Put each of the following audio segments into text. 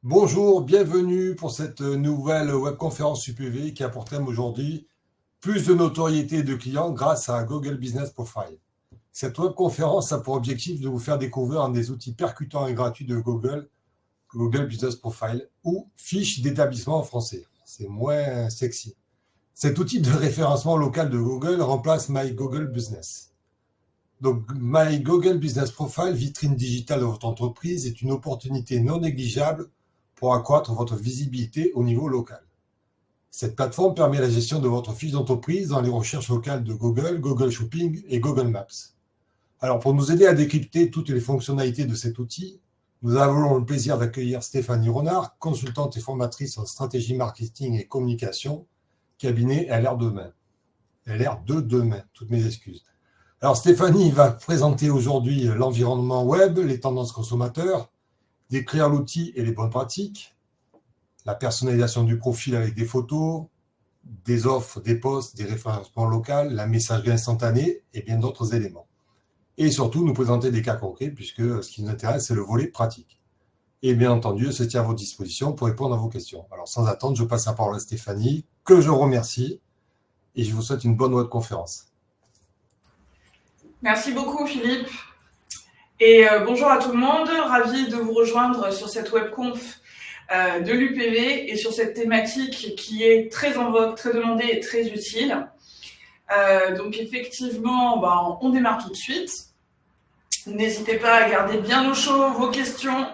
Bonjour, bienvenue pour cette nouvelle webconférence UPV qui a pour thème aujourd'hui plus de notoriété de clients grâce à Google Business Profile. Cette webconférence a pour objectif de vous faire découvrir un des outils percutants et gratuits de Google, Google Business Profile, ou fiche d'établissement en français. C'est moins sexy. Cet outil de référencement local de Google remplace My Google Business. Donc, My Google Business Profile, vitrine digitale de votre entreprise, est une opportunité non négligeable pour accroître votre visibilité au niveau local. Cette plateforme permet la gestion de votre fiche d'entreprise dans les recherches locales de Google, Google Shopping et Google Maps. Alors, pour nous aider à décrypter toutes les fonctionnalités de cet outil, nous avons le plaisir d'accueillir Stéphanie Renard, consultante et formatrice en stratégie marketing et communication, cabinet LR Demain. LR de demain, toutes mes excuses. Alors, Stéphanie va présenter aujourd'hui l'environnement web, les tendances consommateurs, décrire l'outil et les bonnes pratiques, la personnalisation du profil avec des photos, des offres, des posts, des référencements locaux, la messagerie instantanée et bien d'autres éléments. Et surtout, nous présenter des cas concrets puisque ce qui nous intéresse, c'est le volet pratique. Et bien entendu, elle se tient à votre disposition pour répondre à vos questions. Alors, sans attendre, je passe la parole à Stéphanie, que je remercie, et je vous souhaite une bonne conférence. Merci beaucoup Philippe et bonjour à tout le monde, ravi de vous rejoindre sur cette webconf de l'UPV et sur cette thématique qui est très en vogue, très demandée et très utile. Donc effectivement, on démarre tout de suite. N'hésitez pas à garder bien au chaud vos questions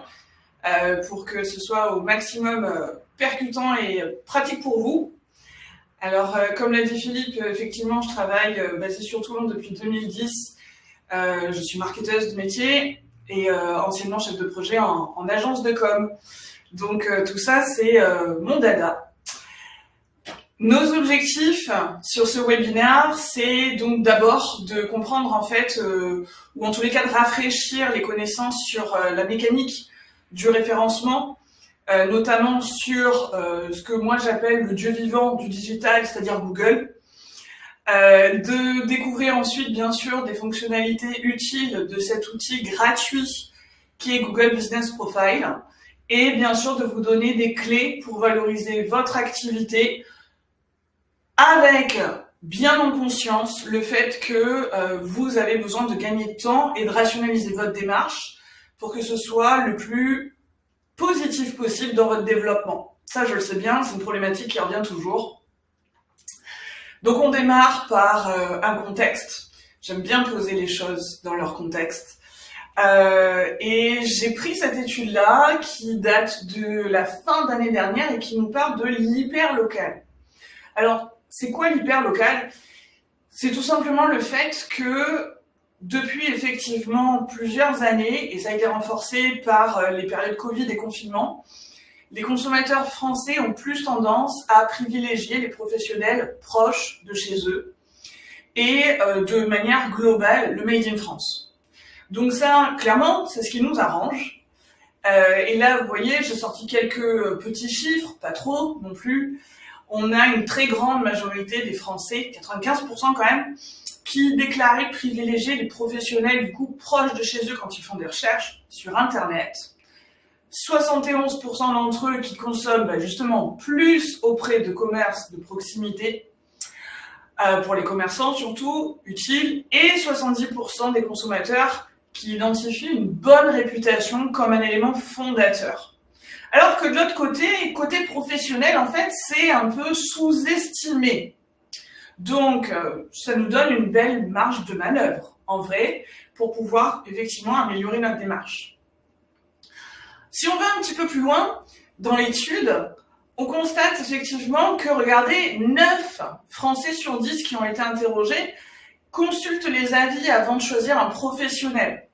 pour que ce soit au maximum percutant et pratique pour vous. Alors, comme l'a dit Philippe, effectivement, je travaille basé sur Toulon depuis 2010. Je suis marketeuse de métier et anciennement chef de projet en agence de com. Donc tout ça, c'est mon dada. Nos objectifs sur ce webinaire, c'est donc d'abord de comprendre en fait, ou en tous les cas de rafraîchir les connaissances sur la mécanique du référencement, notamment sur ce que moi j'appelle le dieu vivant du digital, c'est-à-dire Google. De découvrir ensuite, bien sûr, des fonctionnalités utiles de cet outil gratuit qui est Google Business Profile et bien sûr de vous donner des clés pour valoriser votre activité avec bien en conscience le fait que vous avez besoin de gagner de temps et de rationaliser votre démarche pour que ce soit le plus positif possible dans votre développement. Ça, je le sais bien, c'est une problématique qui revient toujours. Donc on démarre par un contexte. J'aime bien poser les choses dans leur contexte. Et j'ai pris cette étude-là qui date de la fin d'année dernière et qui nous parle de l'hyperlocal. Alors, c'est quoi l'hyperlocal ? C'est tout simplement le fait que depuis effectivement plusieurs années, et ça a été renforcé par les périodes Covid et confinement, les consommateurs français ont plus tendance à privilégier les professionnels proches de chez eux et de manière globale le Made in France. Donc ça, clairement, c'est ce qui nous arrange. Et là, vous voyez, j'ai sorti quelques petits chiffres, pas trop non plus. On a une très grande majorité des Français, 95% quand même, qui déclaraient privilégier les professionnels du coup proches de chez eux quand ils font des recherches sur Internet. 71% d'entre eux qui consomment justement plus auprès de commerces de proximité, pour les commerçants surtout, utiles, et 70% des consommateurs qui identifient une bonne réputation comme un élément fondateur. Alors que de l'autre côté, côté professionnel, en fait, c'est un peu sous-estimé. Donc, ça nous donne une belle marge de manœuvre, en vrai, pour pouvoir effectivement améliorer notre démarche. Si on va un petit peu plus loin dans l'étude, on constate effectivement que, regardez, 9 Français sur 10 qui ont été interrogés consultent les avis avant de choisir un professionnel.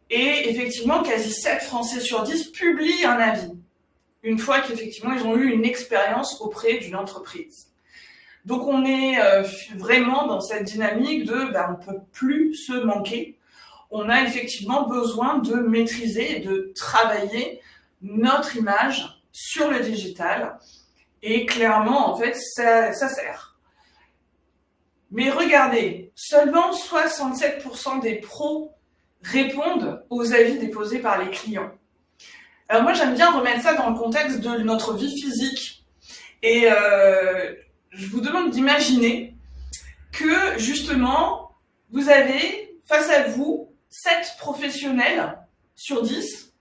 Et effectivement, quasi 7 Français sur 10 publient un avis, une fois qu'effectivement ils ont eu une expérience auprès d'une entreprise. Donc on est vraiment dans cette dynamique de on ne peut plus se manquer. On a effectivement besoin de maîtriser et de travailler notre image sur le digital. Et clairement, en fait, ça sert. Mais regardez, seulement 67% des pros répondent aux avis déposés par les clients. Alors moi, j'aime bien remettre ça dans le contexte de notre vie physique. Et je vous demande d'imaginer que, justement, vous avez face à vous 7 professionnels sur 10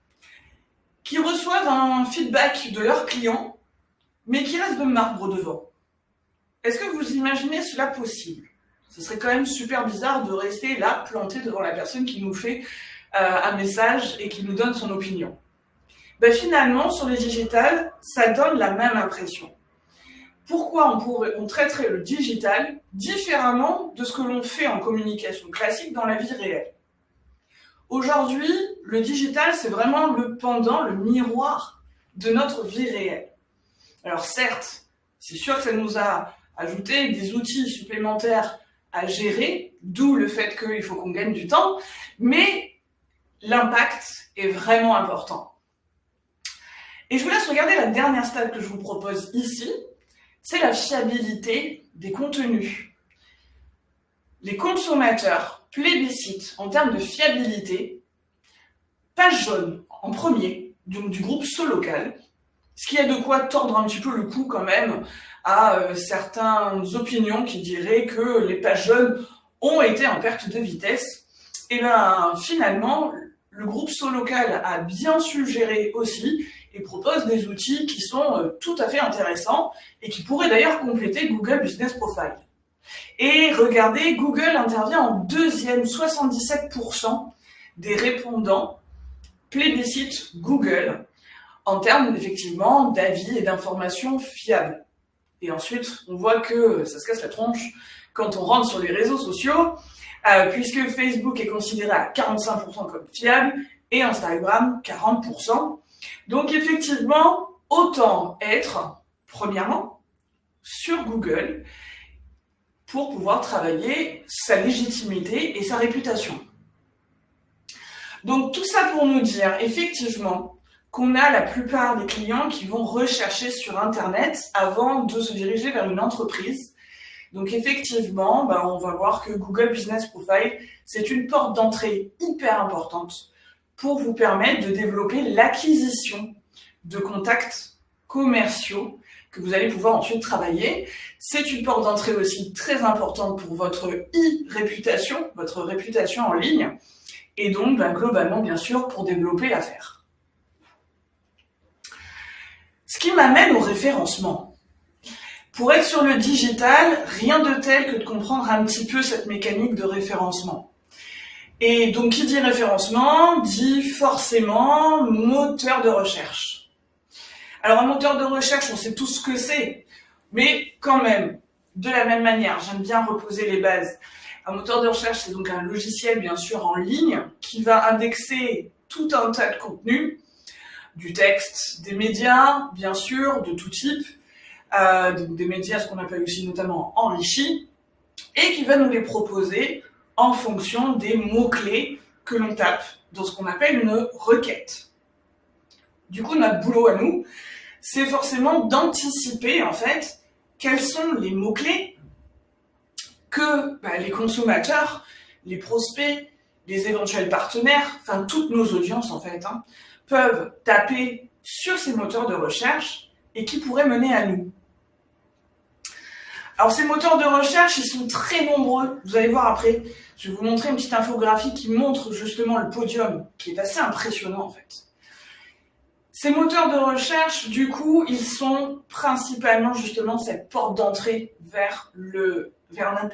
qui reçoivent un feedback de leurs clients, mais qui restent de marbre devant. Est-ce que vous imaginez cela possible? Ce serait quand même super bizarre de rester là, planté devant la personne qui nous fait un message et qui nous donne son opinion. Ben finalement, sur les digitales, ça donne la même impression. Pourquoi on traiterait le digital différemment de ce que l'on fait en communication classique dans la vie réelle? Aujourd'hui, le digital, c'est vraiment le pendant, le miroir de notre vie réelle. Alors certes, c'est sûr que ça nous a ajouté des outils supplémentaires à gérer, d'où le fait qu'il faut qu'on gagne du temps, mais l'impact est vraiment important. Et je vous laisse regarder la dernière stat que je vous propose ici, c'est la fiabilité des contenus. Les consommateurs plébiscitent en termes de fiabilité Page Jaune en premier, donc du groupe Solocal, ce qui a de quoi tordre un petit peu le cou quand même à certaines opinions qui diraient que les pages jaunes ont été en perte de vitesse. Et bien finalement, le groupe Solocal a bien su gérer aussi et propose des outils qui sont tout à fait intéressants et qui pourraient d'ailleurs compléter Google Business Profile. Et regardez, Google intervient en deuxième, 77% des répondants plébiscitent Google en termes effectivement d'avis et d'informations fiables. Et ensuite, on voit que ça se casse la tronche quand on rentre sur les réseaux sociaux, puisque Facebook est considéré à 45% comme fiable et Instagram 40%. Donc effectivement, autant être, premièrement, sur Google pour pouvoir travailler sa légitimité et sa réputation. Donc tout ça pour nous dire effectivement qu'on a la plupart des clients qui vont rechercher sur Internet avant de se diriger vers une entreprise. Donc effectivement, on va voir que Google Business Profile, c'est une porte d'entrée hyper importante pour vous permettre de développer l'acquisition de contacts commerciaux que vous allez pouvoir ensuite travailler. C'est une porte d'entrée aussi très importante pour votre e-réputation, votre réputation en ligne, et donc globalement, bien sûr, pour développer l'affaire. Ce qui m'amène au référencement. Pour être sur le digital, rien de tel que de comprendre un petit peu cette mécanique de référencement. Et donc, qui dit référencement, dit forcément moteur de recherche. Alors, un moteur de recherche, on sait tous ce que c'est, mais quand même, de la même manière, j'aime bien reposer les bases. Un moteur de recherche, c'est donc un logiciel, bien sûr, en ligne, qui va indexer tout un tas de contenus, du texte, des médias, bien sûr, de tout type, des médias, ce qu'on appelle aussi notamment enrichis, et qui va nous les proposer en fonction des mots-clés que l'on tape dans ce qu'on appelle une requête. Du coup, notre boulot à nous, c'est forcément d'anticiper, en fait, quels sont les mots-clés que les consommateurs, les prospects, les éventuels partenaires, enfin toutes nos audiences en fait, peuvent taper sur ces moteurs de recherche et qui pourraient mener à nous. Alors ces moteurs de recherche, ils sont très nombreux. Vous allez voir après, je vais vous montrer une petite infographie qui montre justement le podium, qui est assez impressionnant en fait. Ces moteurs de recherche, du coup, ils sont principalement justement cette porte d'entrée vers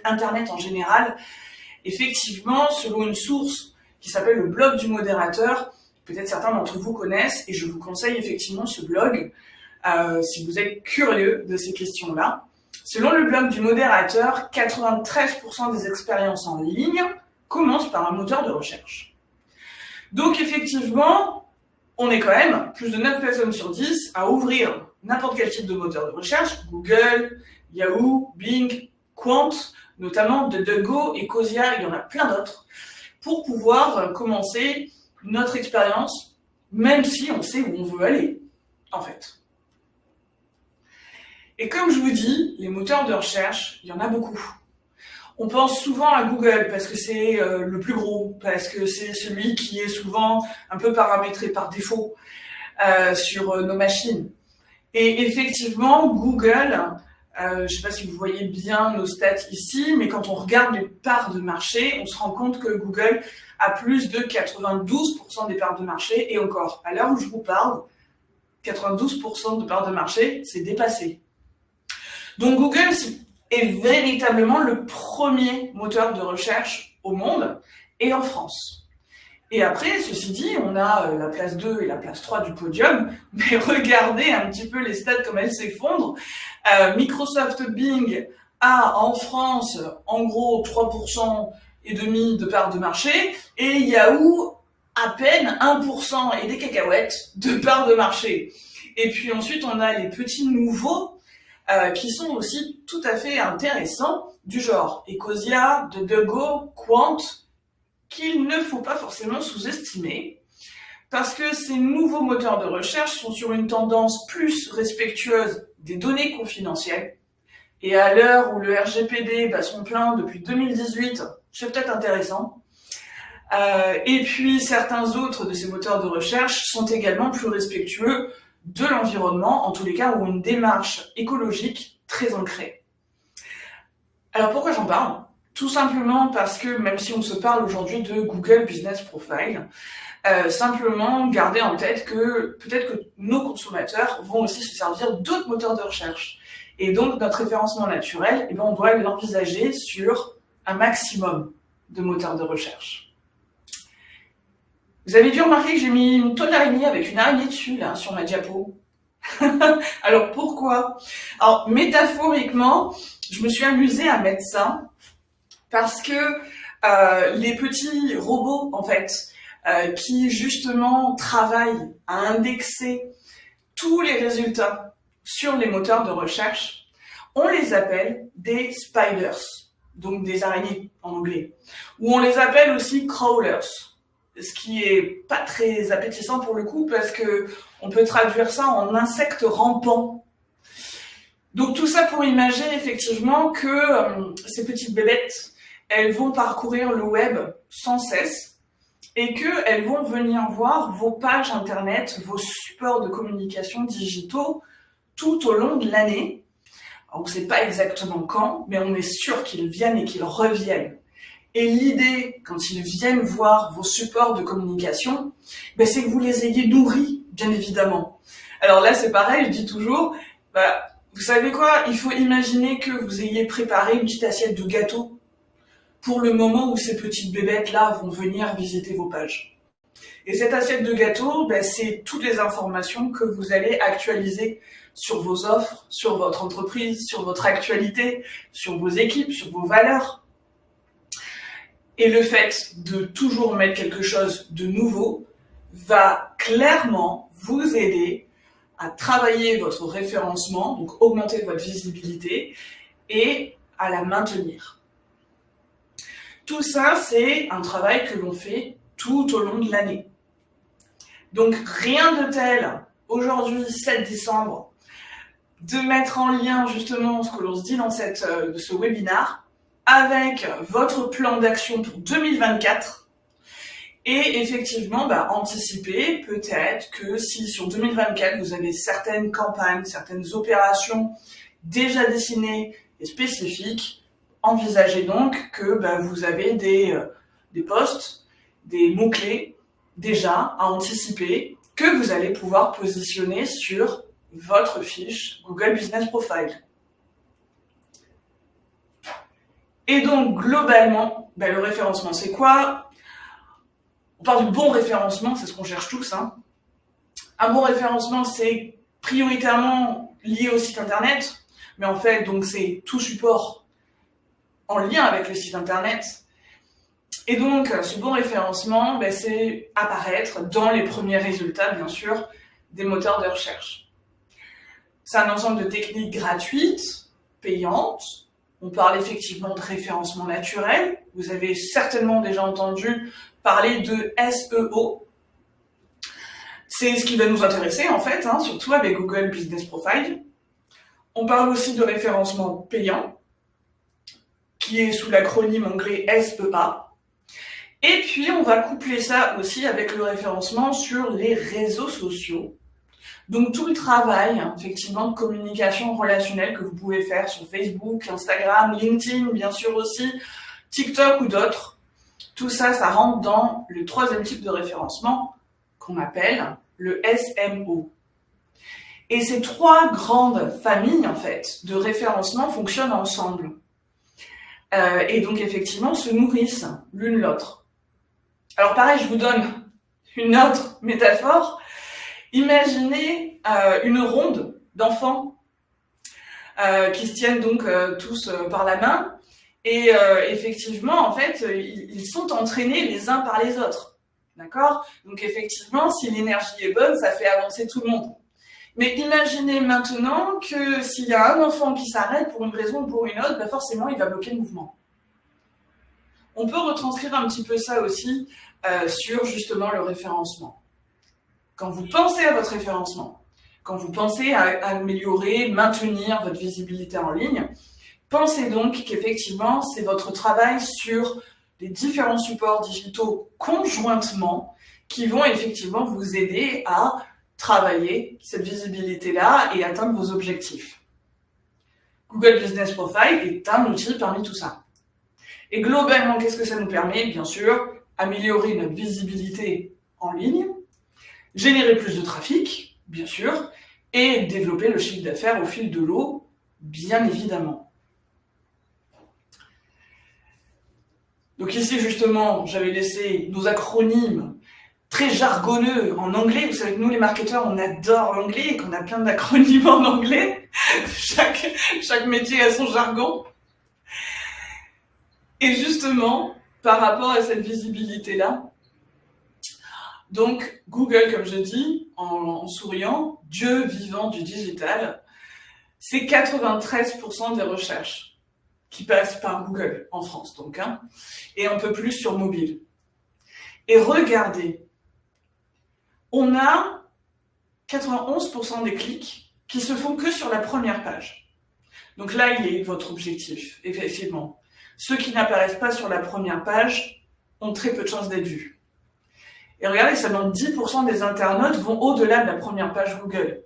Internet en général. Effectivement, selon une source qui s'appelle le blog du modérateur, peut-être certains d'entre vous connaissent, et je vous conseille effectivement ce blog, si vous êtes curieux de ces questions-là. Selon le blog du modérateur, 93% des expériences en ligne commencent par un moteur de recherche. Donc effectivement, on est quand même plus de 9 personnes sur 10 à ouvrir n'importe quel type de moteur de recherche, Google, Yahoo, Bing, Quant, notamment DuckDuckGo et Cosia, il y en a plein d'autres, pour pouvoir commencer notre expérience, même si on sait où on veut aller, en fait. Et comme je vous dis, les moteurs de recherche, il y en a beaucoup. On pense souvent à Google parce que c'est le plus gros, parce que c'est celui qui est souvent un peu paramétré par défaut. sur nos machines. Et effectivement, Google, je ne sais pas si vous voyez bien nos stats ici, mais quand on regarde les parts de marché, on se rend compte que Google a plus de 92% des parts de marché. Et encore, à l'heure où je vous parle, 92% de parts de marché, c'est dépassé. Donc Google est véritablement le premier moteur de recherche au monde et en France. Et après, ceci dit, on a la place 2 et la place 3 du podium, mais regardez un petit peu les stats comme elles s'effondrent. Microsoft Bing a en France en gros 3% et demi de part de marché et Yahoo à peine 1% et des cacahuètes de part de marché. Et puis ensuite, on a les petits nouveaux qui sont aussi tout à fait intéressants, du genre Ecosia, DuckDuckGo, Quant, qu'il ne faut pas forcément sous-estimer, parce que ces nouveaux moteurs de recherche sont sur une tendance plus respectueuse des données confidentielles. Et à l'heure où le RGPD bat son plein depuis 2018, c'est peut-être intéressant. Et puis certains autres de ces moteurs de recherche sont également plus respectueux de l'environnement, en tous les cas où une démarche écologique très ancrée. Alors pourquoi j'en parle ? Tout simplement parce que même si on se parle aujourd'hui de Google Business Profile, simplement garder en tête que peut-être que nos consommateurs vont aussi se servir d'autres moteurs de recherche. Et donc notre référencement naturel, on doit l'envisager sur un maximum de moteurs de recherche. Vous avez dû remarquer que j'ai mis une toile d'araignée avec une araignée dessus là sur ma diapo. Alors pourquoi ? Alors métaphoriquement, je me suis amusée à mettre ça parce que les petits robots, en fait, qui justement travaillent à indexer tous les résultats sur les moteurs de recherche, on les appelle des spiders, donc des araignées en anglais, ou on les appelle aussi crawlers, ce qui est pas très appétissant pour le coup parce que on peut traduire ça en insectes rampants. Donc tout ça pour imaginer effectivement que ces petites bébêtes, elles vont parcourir le web sans cesse et qu'elles vont venir voir vos pages internet, vos supports de communication digitaux tout au long de l'année. On ne sait pas exactement quand, mais on est sûr qu'ils viennent et qu'ils reviennent. Et l'idée, quand ils viennent voir vos supports de communication, c'est que vous les ayez nourris, bien évidemment. Alors là, c'est pareil, je dis toujours, vous savez quoi, il faut imaginer que vous ayez préparé une petite assiette de gâteau pour le moment où ces petites bébêtes-là vont venir visiter vos pages. Et cette assiette de gâteau, c'est toutes les informations que vous allez actualiser sur vos offres, sur votre entreprise, sur votre actualité, sur vos équipes, sur vos valeurs. Et le fait de toujours mettre quelque chose de nouveau va clairement vous aider à travailler votre référencement, donc augmenter votre visibilité et à la maintenir. Tout ça, c'est un travail que l'on fait tout au long de l'année. Donc, rien de tel, aujourd'hui, 7 décembre, de mettre en lien justement ce que l'on se dit dans ce webinaire avec votre plan d'action pour 2024 et effectivement anticiper peut-être que si sur 2024 vous avez certaines campagnes, certaines opérations déjà dessinées et spécifiques, envisagez donc que vous avez des posts, des mots-clés déjà à anticiper que vous allez pouvoir positionner sur votre fiche Google Business Profile. Et donc, globalement, le référencement, c'est quoi ? On parle du bon référencement, c'est ce qu'on cherche tous. Un bon référencement, c'est prioritairement lié au site internet, mais en fait, donc c'est tout support en lien avec le site internet. Et donc, ce bon référencement, c'est apparaître dans les premiers résultats, bien sûr, des moteurs de recherche. C'est un ensemble de techniques gratuites, payantes. On parle effectivement de référencement naturel. Vous avez certainement déjà entendu parler de SEO. C'est ce qui va nous intéresser, en fait, surtout avec Google Business Profile. On parle aussi de référencement payant, qui est sous l'acronyme anglais SEA. Et puis, on va coupler ça aussi avec le référencement sur les réseaux sociaux, Donc tout le travail, effectivement, de communication relationnelle que vous pouvez faire sur Facebook, Instagram, LinkedIn, bien sûr aussi, TikTok ou d'autres, tout ça, ça rentre dans le troisième type de référencement qu'on appelle le SMO. Et ces trois grandes familles, en fait, de référencement fonctionnent ensemble. Et donc, effectivement, se nourrissent l'une l'autre. Alors, pareil, je vous donne une autre métaphore. Imaginez une ronde d'enfants qui se tiennent donc tous par la main. Et effectivement, en fait, ils sont entraînés les uns par les autres. D'accord ? Donc, effectivement, si l'énergie est bonne, ça fait avancer tout le monde. Mais imaginez maintenant que s'il y a un enfant qui s'arrête pour une raison ou pour une autre, ben forcément, il va bloquer le mouvement. On peut retranscrire un petit peu ça aussi sur justement le référencement. Quand vous pensez à votre référencement, quand vous pensez à améliorer, maintenir votre visibilité en ligne, pensez donc qu'effectivement, c'est votre travail sur les différents supports digitaux conjointement qui vont effectivement vous aider à travailler cette visibilité-là et atteindre vos objectifs. Google Business Profile est un outil parmi tout ça. Et globalement, qu'est-ce que ça nous permet ? Bien sûr, améliorer notre visibilité en ligne, générer plus de trafic, bien sûr, et développer le chiffre d'affaires au fil de l'eau, bien évidemment. Donc ici, justement, j'avais laissé nos acronymes très jargonneux en anglais. Vous savez que nous, les marketeurs, on adore l'anglais et qu'on a plein d'acronymes en anglais. Chaque métier a son jargon. Et justement, par rapport à cette visibilité-là, donc Google, comme je dis, en souriant, Dieu vivant du digital, c'est 93% des recherches qui passent par Google en France, donc, et un peu plus sur mobile. Et regardez, on a 91% des clics qui se font que sur la première page. Donc là, il est votre objectif, effectivement. Ceux qui n'apparaissent pas sur la première page ont très peu de chances d'être vus. Et regardez, seulement 10% des internautes vont au-delà de la première page Google.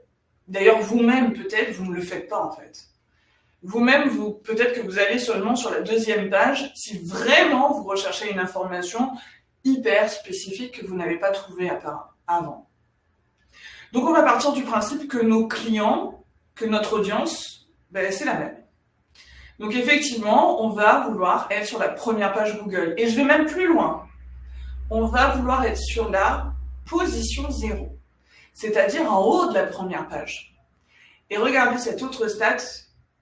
D'ailleurs, vous-même, peut-être, vous ne le faites pas, en fait. Vous-même, peut-être que vous allez seulement sur la deuxième page si vraiment vous recherchez une information hyper spécifique que vous n'avez pas trouvée avant. Donc, on va partir du principe que nos clients, que notre audience, c'est la même. Donc, effectivement, on va vouloir être sur la première page Google. Et je vais même plus loin. On va vouloir être sur la position 0, c'est-à-dire en haut de la première page. Et regardez cette autre stat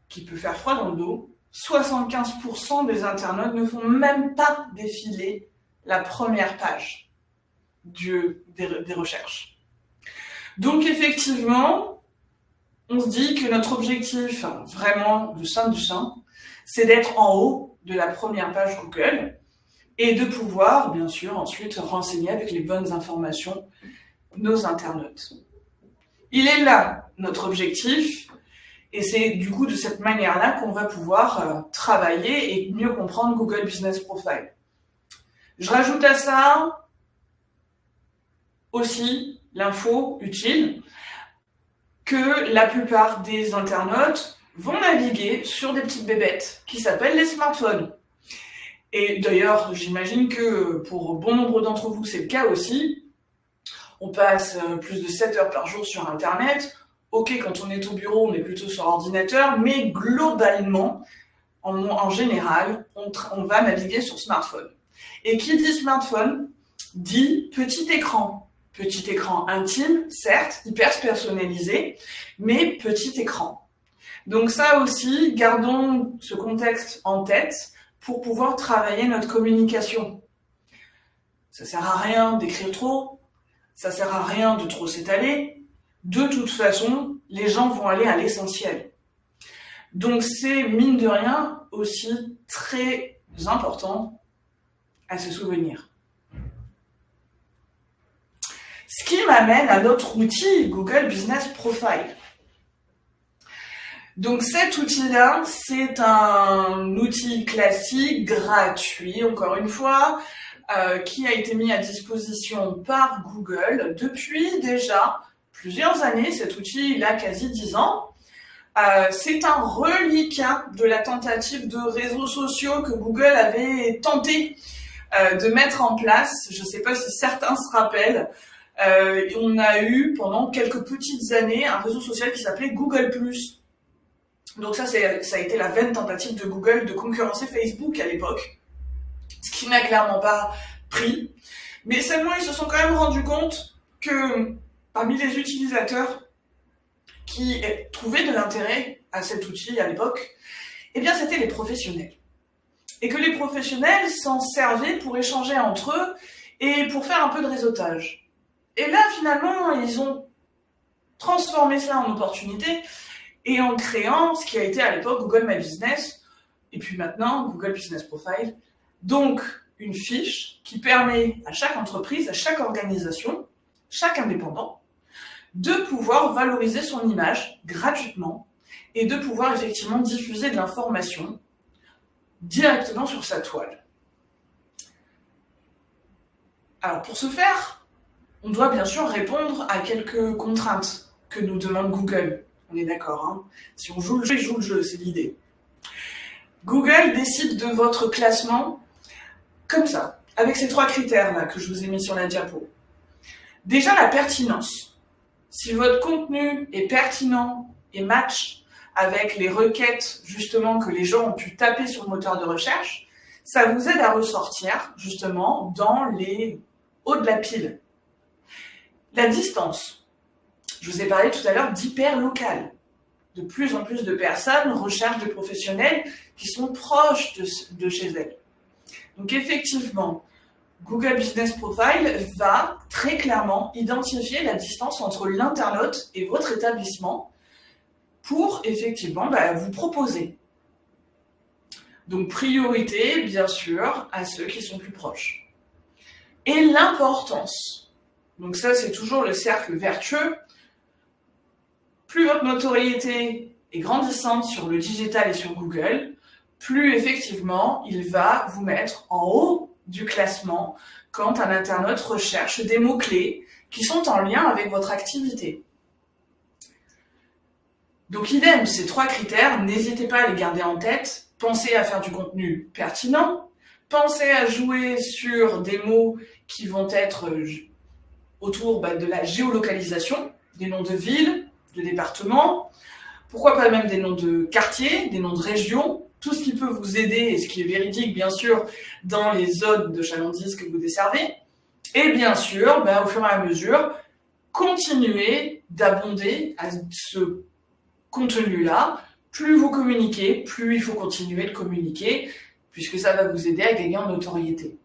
qui peut faire froid dans le dos, 75% des internautes ne font même pas défiler la première page des recherches. Donc effectivement, on se dit que notre objectif, vraiment le sein du sein, c'est d'être en haut de la première page Google et de pouvoir, bien sûr, ensuite renseigner avec les bonnes informations nos internautes. Il est là notre objectif. Et c'est du coup de cette manière-là qu'on va pouvoir travailler et mieux comprendre Google Business Profile. Je rajoute à ça aussi l'info utile que la plupart des internautes vont naviguer sur des petites bébêtes qui s'appellent les smartphones. Et d'ailleurs, j'imagine que pour bon nombre d'entre vous, c'est le cas aussi. On passe plus de 7 heures par jour sur Internet. Ok, quand on est au bureau, on est plutôt sur ordinateur, mais globalement, en général, on va naviguer sur smartphone. Et qui dit smartphone, dit petit écran. Petit écran intime, certes, hyper personnalisé, mais petit écran. Donc ça aussi, gardons ce contexte en tête pour pouvoir travailler notre communication. Ça sert à rien d'écrire trop, ça sert à rien de trop s'étaler. De toute façon, les gens vont aller à l'essentiel. Donc c'est, mine de rien, aussi très important à se souvenir. Ce qui m'amène à notre outil, Google Business Profile. Donc cet outil-là, c'est un outil classique, gratuit, encore une fois, qui a été mis à disposition par Google depuis déjà plusieurs années, cet outil il a quasi 10 ans. C'est un reliquat de la tentative de réseaux sociaux que Google avait tenté de mettre en place. Je ne sais pas si certains se rappellent. On a eu pendant quelques petites années un réseau social qui s'appelait Google+. Donc ça a été la vaine tentative de Google de concurrencer Facebook à l'époque, ce qui n'a clairement pas pris. Mais seulement ils se sont quand même rendus compte que parmi les utilisateurs qui trouvaient de l'intérêt à cet outil à l'époque, eh bien c'était les professionnels. Et que les professionnels s'en servaient pour échanger entre eux et pour faire un peu de réseautage. Et là, finalement, ils ont transformé cela en opportunité et en créant ce qui a été à l'époque Google My Business, et puis maintenant Google Business Profile. Donc, une fiche qui permet à chaque entreprise, à chaque organisation, chaque indépendant, de pouvoir valoriser son image gratuitement et de pouvoir effectivement diffuser de l'information directement sur sa toile. Alors pour ce faire, on doit bien sûr répondre à quelques contraintes que nous demande Google. On est d'accord, hein? Si on joue le jeu, il joue le jeu, c'est l'idée. Google décide de votre classement comme ça, avec ces 3 critères-là que je vous ai mis sur la diapo. Déjà la pertinence. Si votre contenu est pertinent et match avec les requêtes justement que les gens ont pu taper sur le moteur de recherche, ça vous aide à ressortir justement dans les hauts de la pile. La distance. Je vous ai parlé tout à l'heure d'hyper-local. De plus en plus de personnes recherchent des professionnels qui sont proches de chez elles. Donc effectivement, Google Business Profile va très clairement identifier la distance entre l'internaute et votre établissement pour effectivement vous proposer. Donc priorité, bien sûr, à ceux qui sont plus proches. Et l'importance. Donc ça, c'est toujours le cercle vertueux. Plus votre notoriété est grandissante sur le digital et sur Google, plus effectivement, il va vous mettre en haut du classement quand un internaute recherche des mots-clés qui sont en lien avec votre activité. Donc idem, ces 3 critères, n'hésitez pas à les garder en tête. Pensez à faire du contenu pertinent, pensez à jouer sur des mots qui vont être autour de la géolocalisation, des noms de villes, de départements, pourquoi pas même des noms de quartiers, des noms de régions, tout ce qui peut vous aider et ce qui est véridique bien sûr dans les zones de chalandise que vous desservez. Et bien sûr, au fur et à mesure, continuez d'abonder à ce contenu-là. Plus vous communiquez, plus il faut continuer de communiquer, puisque ça va vous aider à gagner en notoriété.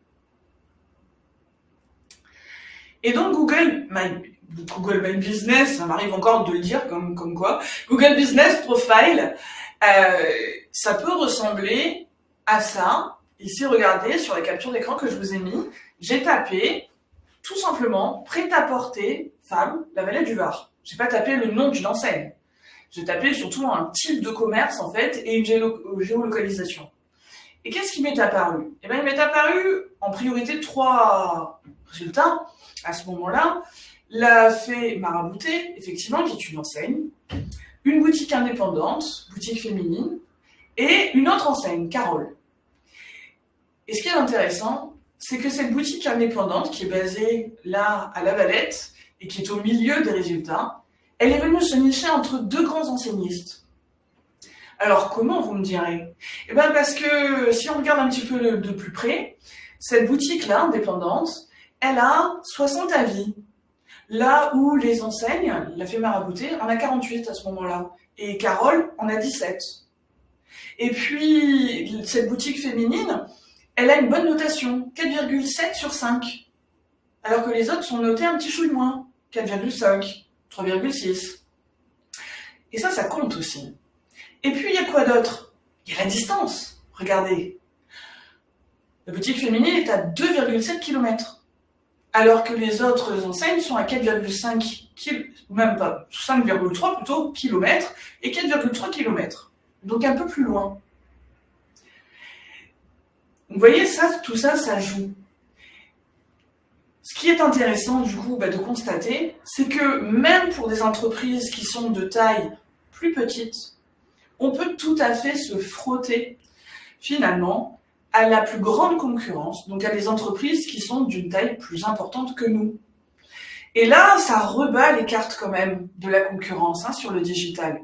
Et donc Google My Business, ça m'arrive encore de le dire comme quoi, Google Business Profile, ça peut ressembler à ça. Ici, regardez, sur la capture d'écran que je vous ai mis, j'ai tapé tout simplement prêt-à-porter femme, la Vallée du Var. J'ai pas tapé le nom d'une enseigne. J'ai tapé surtout un type de commerce en fait et une géolocalisation. Et qu'est-ce qui m'est apparu? Il m'est apparu en priorité 3 résultats à ce moment-là. La Fée Maraboutée, effectivement, qui est une enseigne, une boutique indépendante, boutique féminine, et une autre enseigne, Carole. Et ce qui est intéressant, c'est que cette boutique indépendante, qui est basée là à La Valette, et qui est au milieu des résultats, elle est venue se nicher entre 2 grands enseignistes. Alors comment, vous me direz? Parce que si on regarde un petit peu de plus près, cette boutique-là, indépendante, elle a 60 avis. Là où les enseignes, la Fée Maraboutée, en a 48 à ce moment-là. Et Carole en a 17. Et puis, cette boutique féminine, elle a une bonne notation, 4,7 sur 5. Alors que les autres sont notés un petit chouille moins, 4,5, 3,6. Et ça compte aussi. Et puis, il y a quoi d'autre? Il y a la distance. Regardez. La boutique féminine est à 2,7 km. Alors que les autres enseignes sont à 4,5 km, même pas, 5,3 plutôt kilomètres et 4,3 km. Donc un peu plus loin. Vous voyez, tout ça, ça joue. Ce qui est intéressant du coup de constater, c'est que même pour des entreprises qui sont de taille plus petite, on peut tout à fait se frotter finalement à la plus grande concurrence, donc à des entreprises qui sont d'une taille plus importante que nous. Et là, ça rebat les cartes quand même de la concurrence sur le digital.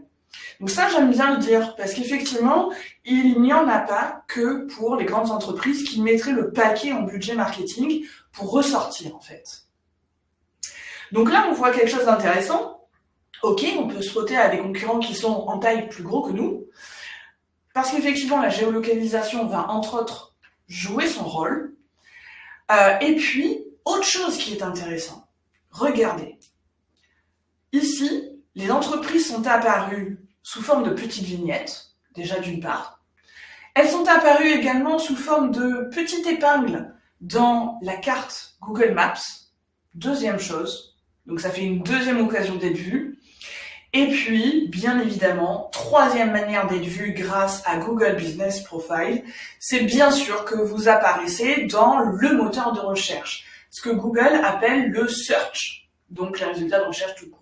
Donc ça, j'aime bien le dire, parce qu'effectivement, il n'y en a pas que pour les grandes entreprises qui mettraient le paquet en budget marketing pour ressortir en fait. Donc là, on voit quelque chose d'intéressant. Ok, on peut se frotter à des concurrents qui sont en taille plus gros que nous, parce qu'effectivement, la géolocalisation va entre autres jouer son rôle. Et puis, autre chose qui est intéressant, regardez. Ici, les entreprises sont apparues sous forme de petites vignettes, déjà d'une part. Elles sont apparues également sous forme de petites épingles dans la carte Google Maps, deuxième chose. Donc ça fait une deuxième occasion d'être vue. Et puis, bien évidemment, troisième manière d'être vue grâce à Google Business Profile, c'est bien sûr que vous apparaissez dans le moteur de recherche, ce que Google appelle le search, donc les résultats de recherche tout court.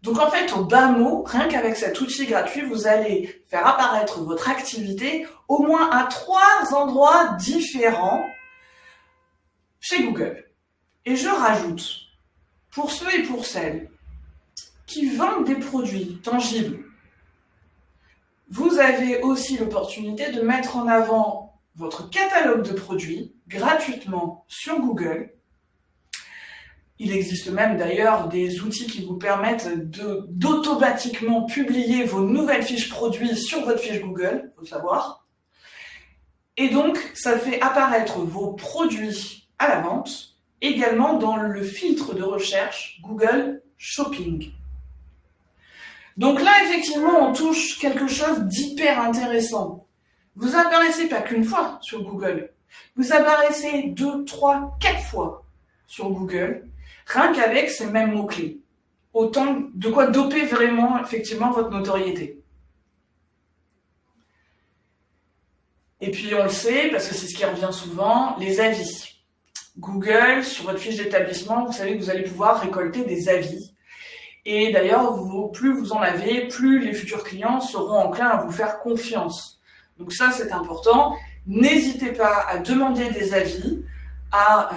Donc en fait, au bas mot, rien qu'avec cet outil gratuit, vous allez faire apparaître votre activité au moins à 3 endroits différents chez Google. Et je rajoute, pour ceux et pour celles qui vendent des produits tangibles, vous avez aussi l'opportunité de mettre en avant votre catalogue de produits gratuitement sur Google. Il existe même d'ailleurs des outils qui vous permettent d'automatiquement publier vos nouvelles fiches produits sur votre fiche Google, il faut le savoir. Et donc, ça fait apparaître vos produits à la vente, également dans le filtre de recherche Google Shopping. Donc là, effectivement, on touche quelque chose d'hyper intéressant. Vous apparaissez pas qu'une fois sur Google, vous apparaissez 2, 3, 4 fois sur Google, rien qu'avec ces mêmes mots-clés. Autant de quoi doper vraiment, effectivement, votre notoriété. Et puis, on le sait, parce que c'est ce qui revient souvent, les avis. Google, sur votre fiche d'établissement, vous savez que vous allez pouvoir récolter des avis. Et d'ailleurs, plus vous en avez, plus les futurs clients seront enclins à vous faire confiance. Donc ça, c'est important. N'hésitez pas à demander des avis à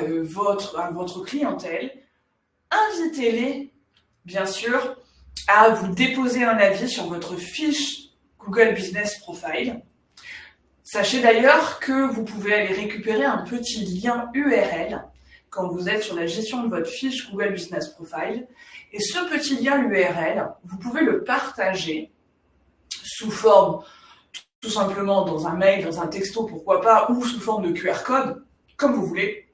votre clientèle. Invitez-les, bien sûr, à vous déposer un avis sur votre fiche Google Business Profile. Sachez d'ailleurs que vous pouvez aller récupérer un petit lien URL quand vous êtes sur la gestion de votre fiche Google Business Profile. Et ce petit lien URL, vous pouvez le partager sous forme, tout simplement dans un mail, dans un texto, pourquoi pas, ou sous forme de QR code, comme vous voulez.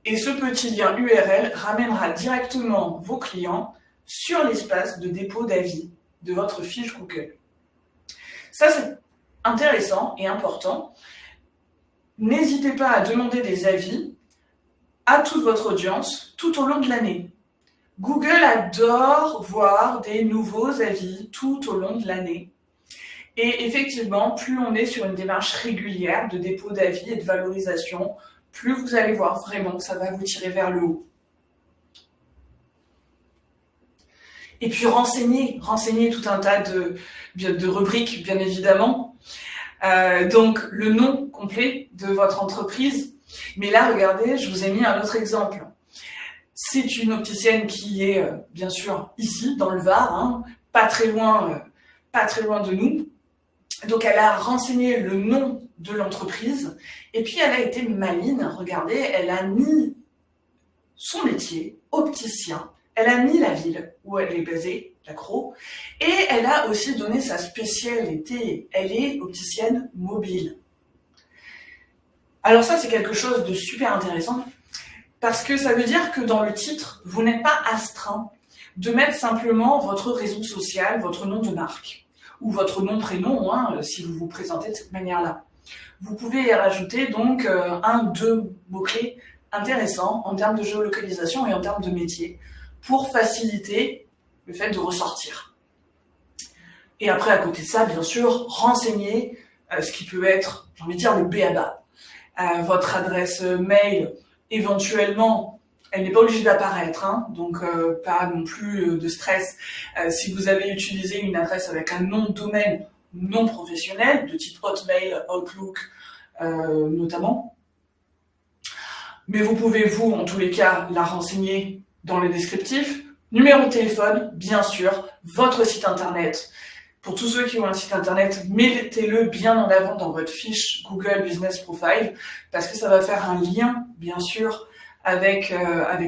Et ce petit lien URL ramènera directement vos clients sur l'espace de dépôt d'avis de votre fiche Google. Ça, c'est intéressant et important. N'hésitez pas à demander des avis à toute votre audience tout au long de l'année. Google adore voir des nouveaux avis tout au long de l'année. Et effectivement, plus on est sur une démarche régulière de dépôt d'avis et de valorisation, plus vous allez voir vraiment que ça va vous tirer vers le haut. Et puis renseignez tout un tas de rubriques, bien évidemment. Donc, le nom complet de votre entreprise. Mais là, regardez, je vous ai mis un autre exemple. C'est une opticienne qui est, bien sûr, ici, dans le Var, pas très loin de nous. Donc, elle a renseigné le nom de l'entreprise et puis elle a été maline. Regardez, elle a mis son métier, opticien, elle a mis la ville où elle est basée, la Crau, et elle a aussi donné sa spécialité. Elle est opticienne mobile. Alors ça, c'est quelque chose de super intéressant parce que ça veut dire que dans le titre, vous n'êtes pas astreint de mettre simplement votre réseau social, votre nom de marque ou votre nom, prénom, si vous vous présentez de cette manière-là. Vous pouvez y rajouter donc 1-2 mots-clés intéressants en termes de géolocalisation et en termes de métier pour faciliter le fait de ressortir. Et après, à côté de ça, bien sûr, renseigner ce qui peut être, j'ai envie de dire, le b.a.-ba. Votre adresse mail éventuellement, elle n'est pas obligée d'apparaître, hein, donc pas non plus de stress. Si vous avez utilisé une adresse avec un nom de domaine non professionnel, de type Hotmail, Outlook notamment, mais vous pouvez, vous, en tous les cas, la renseigner dans le descriptif. Numéro de téléphone, bien sûr, votre site internet. Pour tous ceux qui ont un site internet, mettez-le bien en avant dans votre fiche Google Business Profile, parce que ça va faire un lien, bien sûr, avec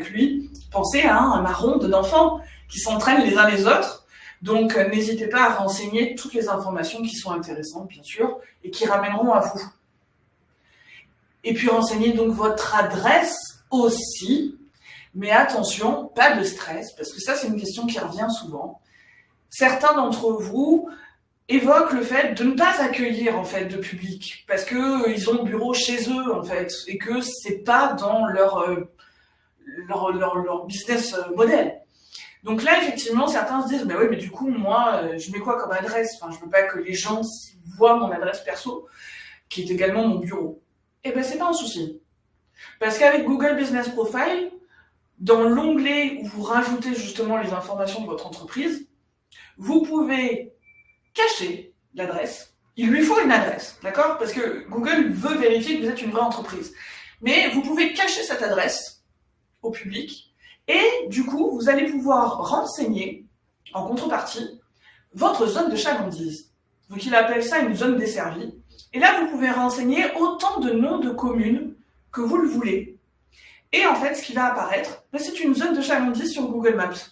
lui. Pensez à un marronde d'enfants qui s'entraînent les uns les autres. Donc, n'hésitez pas à renseigner toutes les informations qui sont intéressantes, bien sûr, et qui ramèneront à vous. Et puis, renseignez donc votre adresse aussi. Mais attention, pas de stress, parce que ça, c'est une question qui revient souvent. Certains d'entre vous évoquent le fait de ne pas accueillir en fait de public, parce que ils ont le bureau chez eux en fait, et que c'est pas dans leur business model. Donc là, effectivement, certains se disent, mais oui, mais du coup, moi, je mets quoi comme adresse? Enfin, je veux pas que les gens voient mon adresse perso, qui est également mon bureau. Eh ben, c'est pas un souci, parce qu'avec Google Business Profile, dans l'onglet où vous rajoutez justement les informations de votre entreprise, vous pouvez cacher l'adresse. Il lui faut une adresse, d'accord? Parce que Google veut vérifier que vous êtes une vraie entreprise. Mais vous pouvez cacher cette adresse au public et du coup, vous allez pouvoir renseigner, en contrepartie, votre zone de chalandise. Donc il appelle ça une zone desservie. Et là, vous pouvez renseigner autant de noms de communes que vous le voulez. Et en fait, ce qui va apparaître, c'est une zone de chalandise sur Google Maps.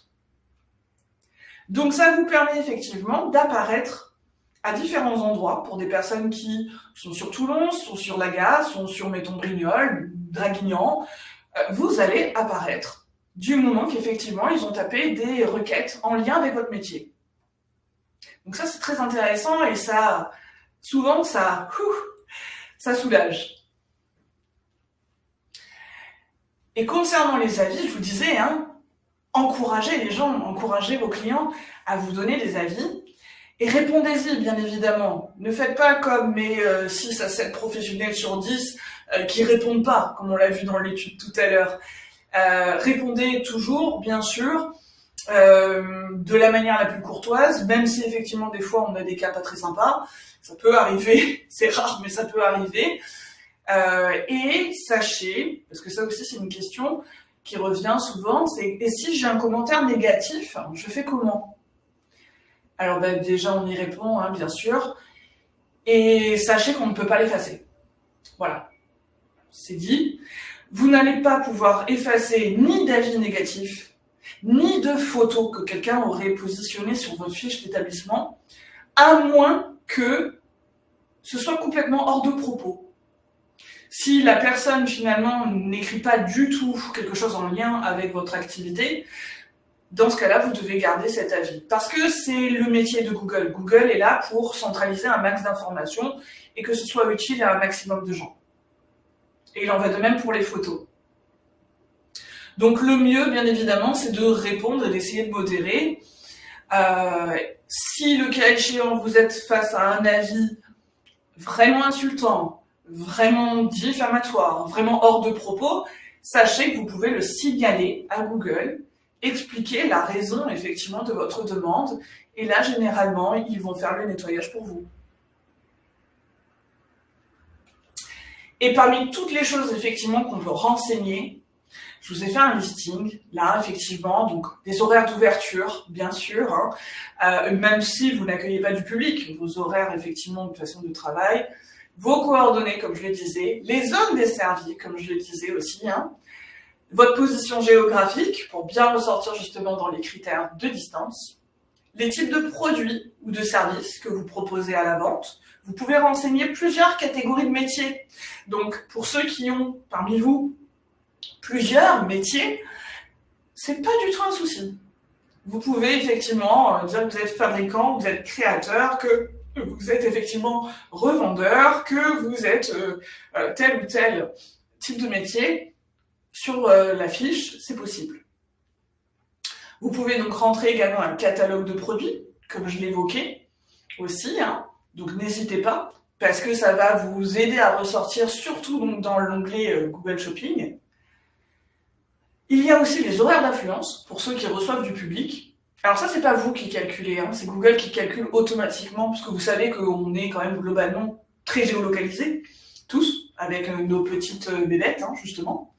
Donc ça vous permet effectivement d'apparaître à différents endroits pour des personnes qui sont sur Toulon, sont sur Laga, sont sur, mettons, Brignoles, Draguignan. Vous allez apparaître du moment qu'effectivement ils ont tapé des requêtes en lien avec votre métier. Donc ça, c'est très intéressant et ça, souvent, ça soulage. Et concernant les avis, je vous disais, encouragez les gens, encouragez vos clients à vous donner des avis et répondez-y, bien évidemment. Ne faites pas comme mes 6 à 7 professionnels sur 10 qui répondent pas, comme on l'a vu dans l'étude tout à l'heure. Répondez toujours, bien sûr, de la manière la plus courtoise, même si effectivement des fois on a des cas pas très sympas. Ça peut arriver, c'est rare, mais ça peut arriver. Et sachez, parce que ça aussi c'est une question qui revient souvent, c'est et si j'ai un commentaire négatif, je fais comment? Alors déjà on y répond, bien sûr, et sachez qu'on ne peut pas l'effacer. Voilà, c'est dit. Vous n'allez pas pouvoir effacer ni d'avis négatifs, ni de photos que quelqu'un aurait positionnées sur votre fiche d'établissement, à moins que ce soit complètement hors de propos. Si la personne finalement n'écrit pas du tout quelque chose en lien avec votre activité, dans ce cas-là, vous devez garder cet avis. Parce que c'est le métier de Google. Google est là pour centraliser un max d'informations et que ce soit utile à un maximum de gens. Et il en va de même pour les photos. Donc le mieux, bien évidemment, c'est de répondre et d'essayer de modérer. Si le cas échéant, vous êtes face à un avis vraiment insultant, vraiment diffamatoire, vraiment hors de propos, sachez que vous pouvez le signaler à Google, expliquer la raison effectivement de votre demande, et là généralement ils vont faire le nettoyage pour vous. Et parmi toutes les choses effectivement qu'on peut renseigner, je vous ai fait un listing, là effectivement, donc des horaires d'ouverture, bien sûr, même si vous n'accueillez pas du public, vos horaires effectivement de façon de travail, vos coordonnées, comme je le disais, les zones desservies, comme je le disais aussi, votre position géographique, pour bien ressortir justement dans les critères de distance, les types de produits ou de services que vous proposez à la vente. Vous pouvez renseigner plusieurs catégories de métiers. Donc, pour ceux qui ont, parmi vous, plusieurs métiers, c'est pas du tout un souci. Vous pouvez effectivement dire que vous êtes fabricant, que vous êtes créateur, que vous êtes effectivement revendeur, que vous êtes tel ou tel type de métier. Sur la fiche, c'est possible. Vous pouvez donc rentrer également un catalogue de produits, comme je l'évoquais aussi, donc n'hésitez pas, parce que ça va vous aider à ressortir, surtout donc dans l'onglet Google Shopping. Il y a aussi les horaires d'affluence pour ceux qui reçoivent du public. Alors ça, c'est pas vous qui calculez, hein, c'est Google qui calcule automatiquement, parce que vous savez qu'on est quand même globalement très géolocalisés, tous, avec nos petites bébêtes, hein, justement.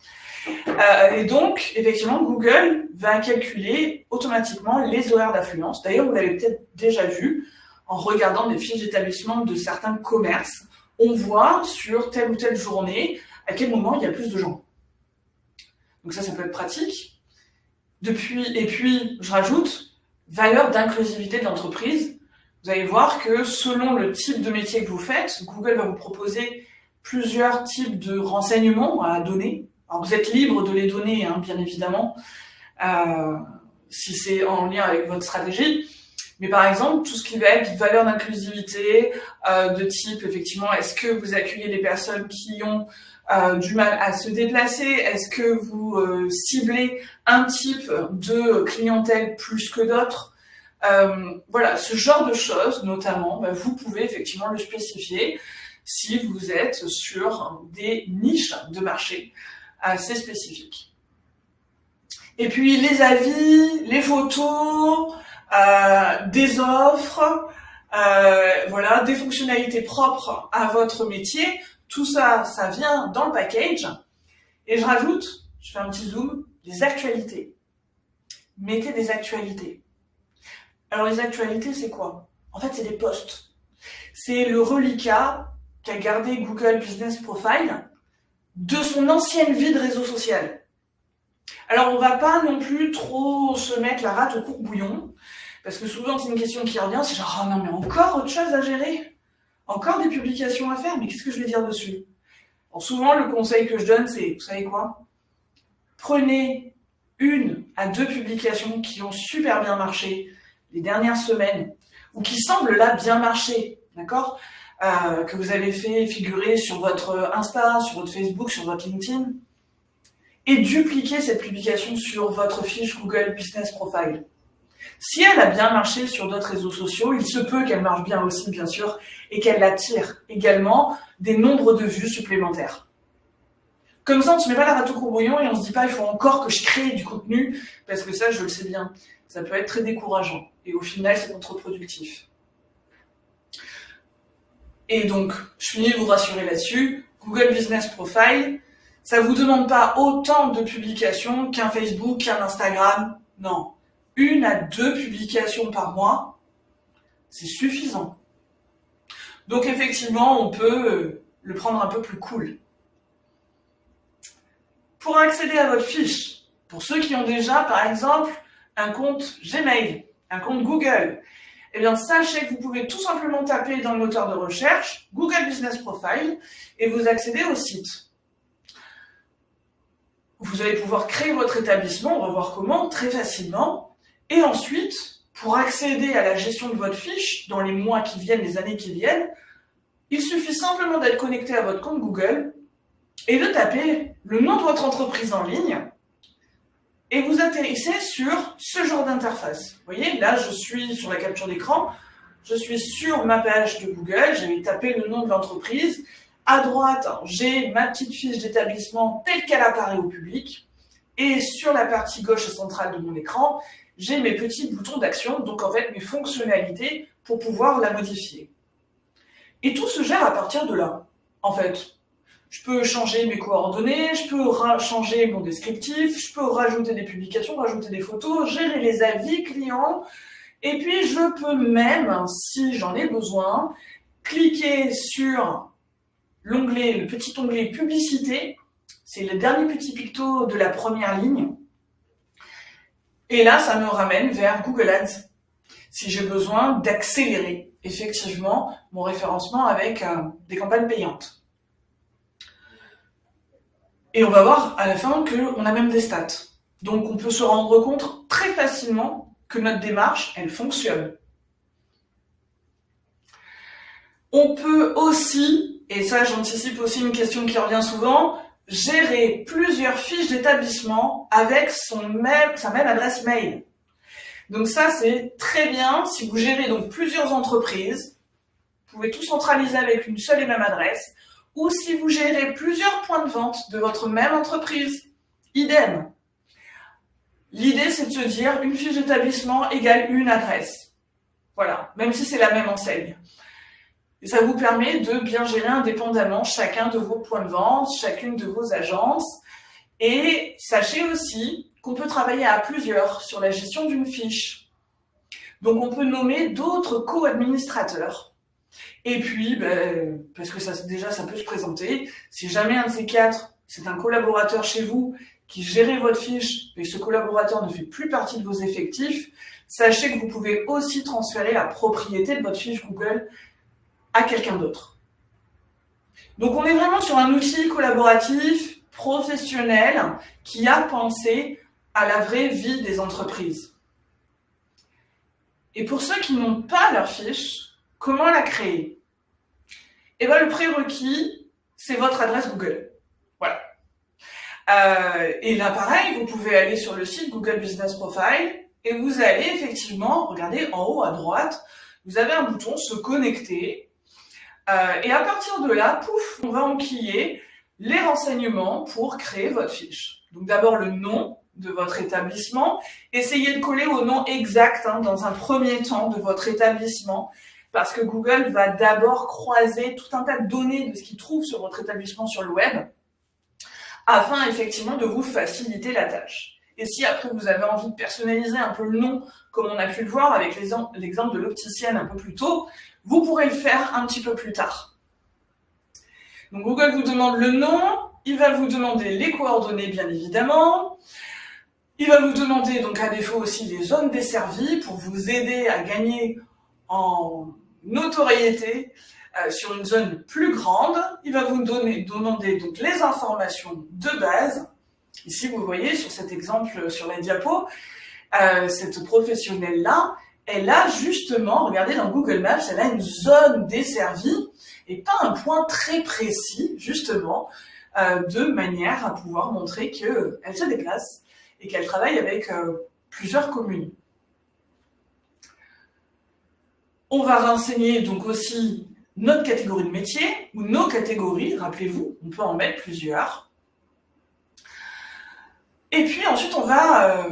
Et donc, effectivement, Google va calculer automatiquement les horaires d'affluence. D'ailleurs, vous l'avez peut-être déjà vu, en regardant des fiches d'établissement de certains commerces, on voit sur telle ou telle journée à quel moment il y a plus de gens. Donc ça peut être pratique. Et puis, je rajoute, valeur d'inclusivité de l'entreprise. Vous allez voir que selon le type de métier que vous faites, Google va vous proposer plusieurs types de renseignements à donner. Alors vous êtes libre de les donner, hein, bien évidemment, si c'est en lien avec votre stratégie. Mais par exemple, tout ce qui va être valeur d'inclusivité, de type, effectivement, est-ce que vous accueillez des personnes qui ont du mal à se déplacer? Est-ce que vous ciblez un type de clientèle plus que d'autres? Voilà, ce genre de choses, notamment, vous pouvez effectivement le spécifier si vous êtes sur des niches de marché assez spécifiques. Et puis les avis, les photos, des offres, voilà, des fonctionnalités propres à votre métier. Tout ça, ça vient dans le package. Et je rajoute, je fais un petit zoom, les actualités. Mettez des actualités. Alors les actualités, c'est quoi? En fait, c'est des posts. C'est le reliquat qu'a gardé Google Business Profile de son ancienne vie de réseau social. Alors on va pas non plus trop se mettre la rate au courbouillon, parce que souvent c'est une question qui revient, c'est genre, oh non mais encore autre chose à gérer? Encore des publications à faire, mais qu'est-ce que je vais dire dessus? Alors souvent le conseil que je donne c'est, vous savez quoi? Prenez 1 à 2 publications qui ont super bien marché les dernières semaines, ou qui semblent là bien marcher, d'accord? Que vous avez fait figurer sur votre Insta, sur votre Facebook, sur votre LinkedIn, et dupliquez cette publication sur votre fiche Google Business Profile. Si elle a bien marché sur d'autres réseaux sociaux, il se peut qu'elle marche bien aussi, bien sûr, et qu'elle attire également des nombres de vues supplémentaires. Comme ça, on ne se met pas la rate au courbouillon et on ne se dit pas il faut encore que je crée du contenu, parce que ça, je le sais bien, ça peut être très décourageant. Et au final, c'est contre-productif. Et donc, je finis de vous rassurer là-dessus, Google Business Profile, ça ne vous demande pas autant de publications qu'un Facebook, qu'un Instagram. Non, 1 à 2 publications par mois, c'est suffisant. Donc effectivement, on peut le prendre un peu plus cool. Pour accéder à votre fiche, pour ceux qui ont déjà, par exemple, un compte Gmail, un compte Google, eh bien, sachez que vous pouvez tout simplement taper dans le moteur de recherche Google Business Profile et vous accédez au site. Vous allez pouvoir créer votre établissement, on va voir comment, très facilement. Et ensuite, pour accéder à la gestion de votre fiche dans les mois qui viennent, les années qui viennent, il suffit simplement d'être connecté à votre compte Google et de taper le nom de votre entreprise en ligne et vous atterrissez sur ce genre d'interface. Vous voyez, là, je suis sur la capture d'écran, je suis sur ma page de Google, j'ai tapé le nom de l'entreprise. À droite, j'ai ma petite fiche d'établissement telle qu'elle apparaît au public. Et sur la partie gauche et centrale de mon écran, j'ai mes petits boutons d'action, donc en fait mes fonctionnalités pour pouvoir la modifier. Et tout se gère à partir de là. En fait, je peux changer mes coordonnées, je peux changer mon descriptif, je peux rajouter des publications, rajouter des photos, gérer les avis clients. Et puis, je peux même, si j'en ai besoin, cliquer sur l'onglet, le petit onglet publicité. C'est le dernier petit picto de la première ligne. Et là, ça me ramène vers Google Ads. Si j'ai besoin d'accélérer effectivement mon référencement avec des campagnes payantes. Et on va voir à la fin qu'on a même des stats. Donc on peut se rendre compte très facilement que notre démarche, elle fonctionne. On peut aussi, et ça j'anticipe aussi une question qui revient souvent, gérer plusieurs fiches d'établissement avec sa même adresse mail. Donc ça c'est très bien si vous gérez donc plusieurs entreprises, vous pouvez tout centraliser avec une seule et même adresse, ou si vous gérez plusieurs points de vente de votre même entreprise, idem. L'idée, c'est de se dire une fiche d'établissement égale une adresse. Voilà, même si c'est la même enseigne. Et ça vous permet de bien gérer indépendamment chacun de vos points de vente, chacune de vos agences. Et sachez aussi qu'on peut travailler à plusieurs sur la gestion d'une fiche. Donc, on peut nommer d'autres co-administrateurs. Et puis, parce que ça peut se présenter, si jamais un de ces quatre, c'est un collaborateur chez vous qui gère votre fiche et ce collaborateur ne fait plus partie de vos effectifs, sachez que vous pouvez aussi transférer la propriété de votre fiche Google à quelqu'un d'autre. Donc, on est vraiment sur un outil collaboratif, professionnel, qui a pensé à la vraie vie des entreprises. Et pour ceux qui n'ont pas leur fiche, comment la créer? Eh bien, le prérequis, c'est votre adresse Google. Voilà. Et là, pareil, vous pouvez aller sur le site Google Business Profile et vous allez effectivement, regardez en haut à droite, vous avez un bouton se connecter. Et à partir de là, pouf, on va enquiller les renseignements pour créer votre fiche. Donc d'abord le nom de votre établissement. Essayez de coller au nom exact dans un premier temps de votre établissement parce que Google va d'abord croiser tout un tas de données de ce qu'il trouve sur votre établissement sur le web afin effectivement de vous faciliter la tâche. Et si après vous avez envie de personnaliser un peu le nom comme on a pu le voir avec l'exemple de l'opticienne un peu plus tôt, vous pourrez le faire un petit peu plus tard. Donc Google vous demande le nom, il va vous demander les coordonnées bien évidemment, il va vous demander donc à défaut aussi les zones desservies pour vous aider à gagner en notoriété sur une zone plus grande. Il va vous demander donc les informations de base. Ici vous voyez sur cet exemple sur la diapo, cette professionnelle-là, elle a justement, regardez dans Google Maps, elle a une zone desservie et pas un point très précis, justement, de manière à pouvoir montrer qu'elle se déplace et qu'elle travaille avec plusieurs communes. On va renseigner donc aussi notre catégorie de métier, ou nos catégories, rappelez-vous, on peut en mettre plusieurs. Et puis ensuite, on va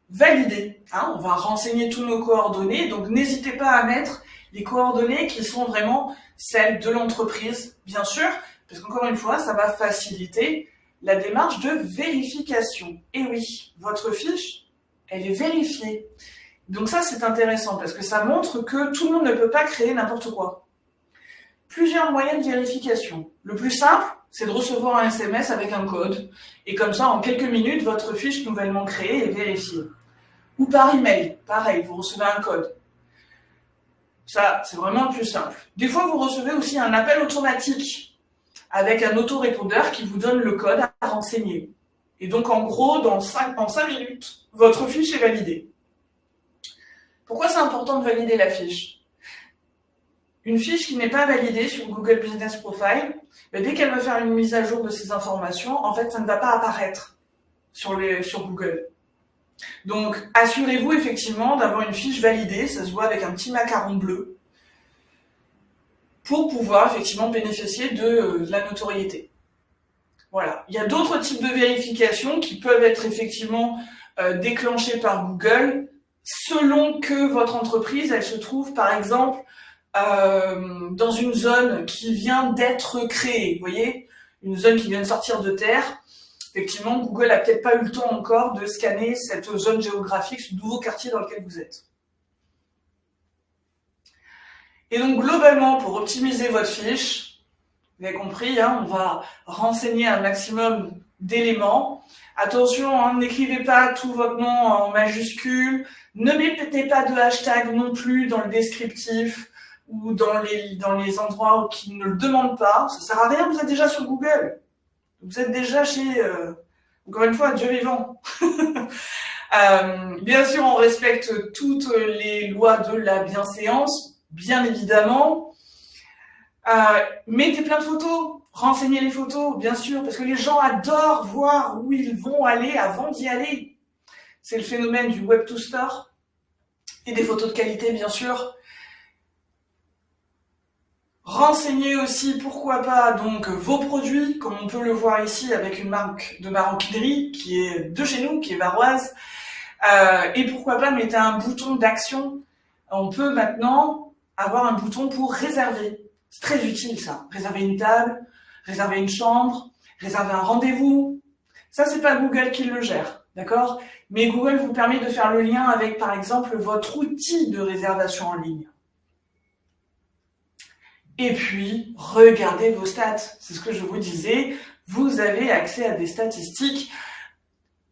valider. On va renseigner tous nos coordonnées. Donc, n'hésitez pas à mettre les coordonnées qui sont vraiment celles de l'entreprise, bien sûr, parce qu'encore une fois, ça va faciliter la démarche de vérification. Et oui, votre fiche, elle est vérifiée. Donc ça, c'est intéressant parce que ça montre que tout le monde ne peut pas créer n'importe quoi. Plusieurs moyens de vérification. Le plus simple, c'est de recevoir un SMS avec un code. Et comme ça, en quelques minutes, votre fiche nouvellement créée est vérifiée. Ou par email, pareil, vous recevez un code. Ça, c'est vraiment le plus simple. Des fois, vous recevez aussi un appel automatique avec un autorépondeur qui vous donne le code à renseigner. Et donc, en gros, en 5 minutes, votre fiche est validée. Pourquoi c'est important de valider la fiche? Une fiche qui n'est pas validée sur Google Business Profile, dès qu'elle va faire une mise à jour de ces informations, en fait, ça ne va pas apparaître sur Google. Donc, assurez-vous effectivement d'avoir une fiche validée, ça se voit avec un petit macaron bleu, pour pouvoir effectivement bénéficier de la notoriété. Voilà. Il y a d'autres types de vérifications qui peuvent être effectivement déclenchées par Google, selon que votre entreprise, elle se trouve par exemple dans une zone qui vient d'être créée, vous voyez, une zone qui vient de sortir de terre. Effectivement, Google n'a peut-être pas eu le temps encore de scanner cette zone géographique, ce nouveau quartier dans lequel vous êtes. Et donc, globalement, pour optimiser votre fiche, vous avez compris, on va renseigner un maximum d'éléments. Attention, n'écrivez pas tout votre nom en majuscule. Ne mettez pas de hashtag non plus dans le descriptif ou dans les endroits qui ne le demandent pas. Ça sert à rien, vous êtes déjà sur Google. Vous êtes déjà chez, encore une fois, Dieu vivant. Bien sûr, on respecte toutes les lois de la bienséance, bien évidemment. Mettez plein de photos, renseignez les photos, bien sûr, parce que les gens adorent voir où ils vont aller avant d'y aller. C'est le phénomène du Web to Store. Et des photos de qualité, bien sûr. Renseignez aussi, pourquoi pas, donc vos produits, comme on peut le voir ici avec une marque de maroquinerie qui est de chez nous, qui est varoise. Et pourquoi pas mettre un bouton d'action. On peut maintenant avoir un bouton pour réserver. C'est très utile ça. Réserver une table, réserver une chambre, réserver un rendez-vous. Ça, c'est pas Google qui le gère, d'accord? Mais Google vous permet de faire le lien avec, par exemple, votre outil de réservation en ligne. Et puis, regardez vos stats. C'est ce que je vous disais. Vous avez accès à des statistiques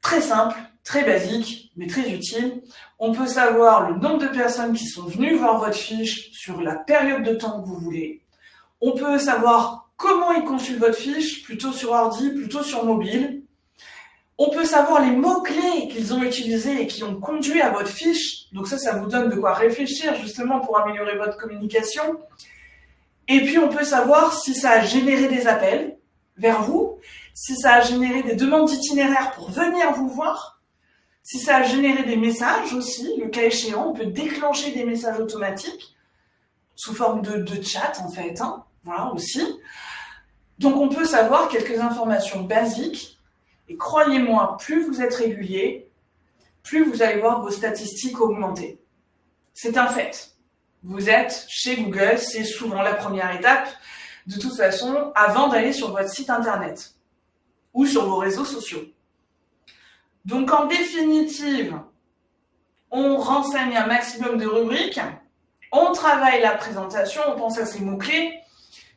très simples, très basiques, mais très utiles. On peut savoir le nombre de personnes qui sont venues voir votre fiche sur la période de temps que vous voulez. On peut savoir comment ils consultent votre fiche, plutôt sur ordi, plutôt sur mobile. On peut savoir les mots-clés qu'ils ont utilisés et qui ont conduit à votre fiche. Donc ça vous donne de quoi réfléchir justement pour améliorer votre communication. Et puis on peut savoir si ça a généré des appels vers vous, si ça a généré des demandes d'itinéraire pour venir vous voir, si ça a généré des messages aussi, le cas échéant, on peut déclencher des messages automatiques sous forme de chat en fait, voilà aussi. Donc on peut savoir quelques informations basiques et croyez-moi, plus vous êtes régulier, plus vous allez voir vos statistiques augmenter. C'est un fait. Vous êtes chez Google, c'est souvent la première étape, de toute façon, avant d'aller sur votre site internet ou sur vos réseaux sociaux. Donc en définitive, on renseigne un maximum de rubriques, on travaille la présentation, on pense à ces mots-clés,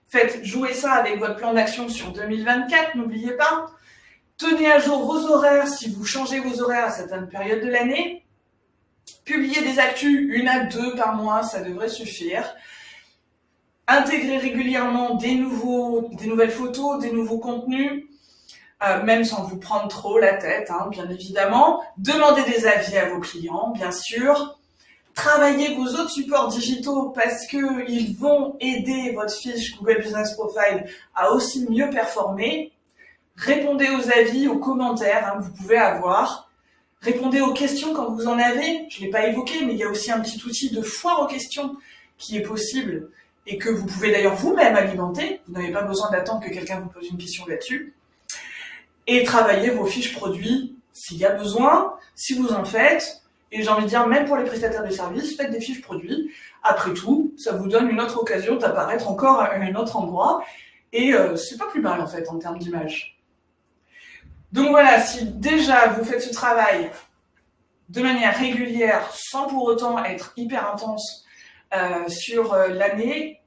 faites jouer ça avec votre plan d'action sur 2024, n'oubliez pas. Tenez à jour vos horaires si vous changez vos horaires à certaines périodes de l'année. Publiez des actus, 1 à 2 par mois, ça devrait suffire. Intégrez régulièrement des nouvelles photos, des nouveaux contenus, même sans vous prendre trop la tête, bien évidemment. Demandez des avis à vos clients, bien sûr. Travaillez vos autres supports digitaux parce qu'ils vont aider votre fiche Google Business Profile à aussi mieux performer. Répondez aux avis, aux commentaires que vous pouvez avoir. Répondez aux questions quand vous en avez. Je ne l'ai pas évoqué, mais il y a aussi un petit outil de foire aux questions qui est possible et que vous pouvez d'ailleurs vous-même alimenter. Vous n'avez pas besoin d'attendre que quelqu'un vous pose une question là-dessus. Et travaillez vos fiches produits s'il y a besoin, si vous en faites. Et j'ai envie de dire, même pour les prestataires de services, faites des fiches produits. Après tout, ça vous donne une autre occasion d'apparaître encore à un autre endroit. Et c'est pas plus mal en fait en termes d'image. Donc voilà, si déjà vous faites ce travail de manière régulière, sans pour autant être hyper intense sur l'année,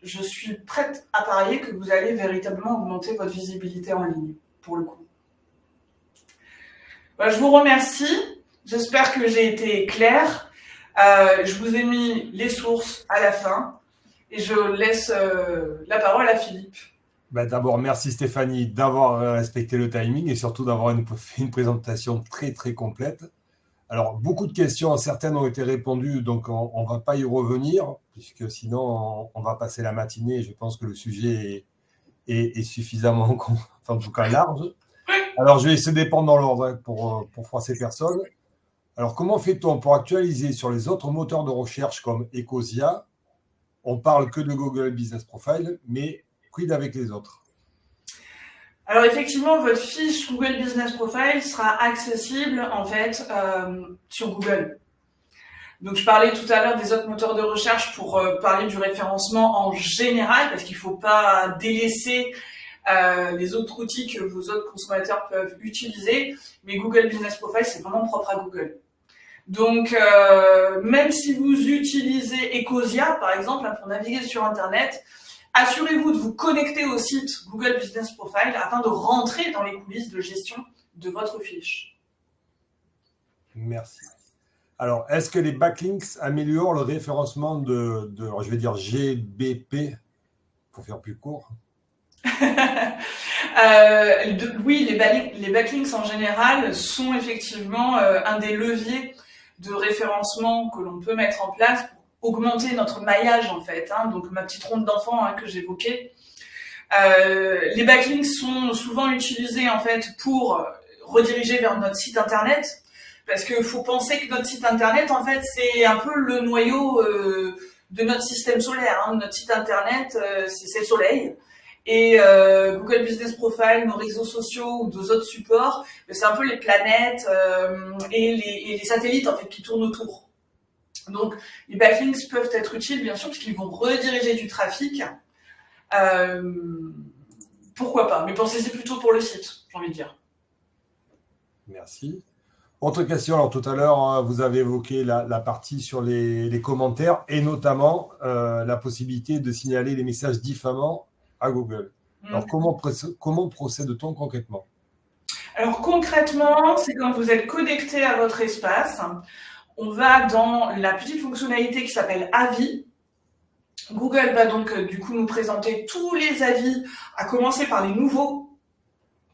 je suis prête à parier que vous allez véritablement augmenter votre visibilité en ligne, pour le coup. Voilà, je vous remercie, j'espère que j'ai été claire. Je vous ai mis les sources à la fin et je laisse la parole à Philippe. D'abord, merci Stéphanie d'avoir respecté le timing et surtout d'avoir fait une présentation très très complète. Alors, beaucoup de questions, certaines ont été répondues, donc on ne va pas y revenir, puisque sinon on va passer la matinée et je pense que le sujet est suffisamment, en tout cas large. Alors, je vais essayer de les prendre dans l'ordre pour froisser personne. Alors, comment fait-on pour actualiser sur les autres moteurs de recherche comme Ecosia? On parle que de Google Business Profile, mais quid avec les autres? Alors effectivement, votre fiche Google Business Profile sera accessible en fait sur Google. Donc je parlais tout à l'heure des autres moteurs de recherche pour parler du référencement en général, parce qu'il ne faut pas délaisser les autres outils que vos autres consommateurs peuvent utiliser. Mais Google Business Profile, c'est vraiment propre à Google. Donc même si vous utilisez Ecosia, par exemple, pour naviguer sur Internet, assurez-vous de vous connecter au site Google Business Profile afin de rentrer dans les coulisses de gestion de votre fiche. Merci. Alors, est-ce que les backlinks améliorent le référencement de je vais dire GBP, pour faire plus court? Oui, les backlinks en général sont effectivement un des leviers de référencement que l'on peut mettre en place pour augmenter notre maillage en fait, donc ma petite ronde d'enfants que j'évoquais. Les backlinks sont souvent utilisés en fait pour rediriger vers notre site internet, parce qu'il faut penser que notre site internet en fait c'est un peu le noyau de notre système solaire. Notre site internet c'est le soleil, Et Google Business Profile, nos réseaux sociaux ou nos autres supports, c'est un peu les planètes et les satellites en fait qui tournent autour. Donc les backlinks peuvent être utiles bien sûr parce qu'ils vont rediriger du trafic. Pourquoi pas, mais pensez-y plutôt pour le site, j'ai envie de dire. Merci. Autre question, alors tout à l'heure, vous avez évoqué la partie sur les commentaires et notamment la possibilité de signaler les messages diffamants à Google. Alors comment procède-t-on concrètement? Alors concrètement, c'est quand vous êtes connecté à votre espace, on va dans la petite fonctionnalité qui s'appelle avis. Google va donc du coup nous présenter tous les avis, à commencer par les nouveaux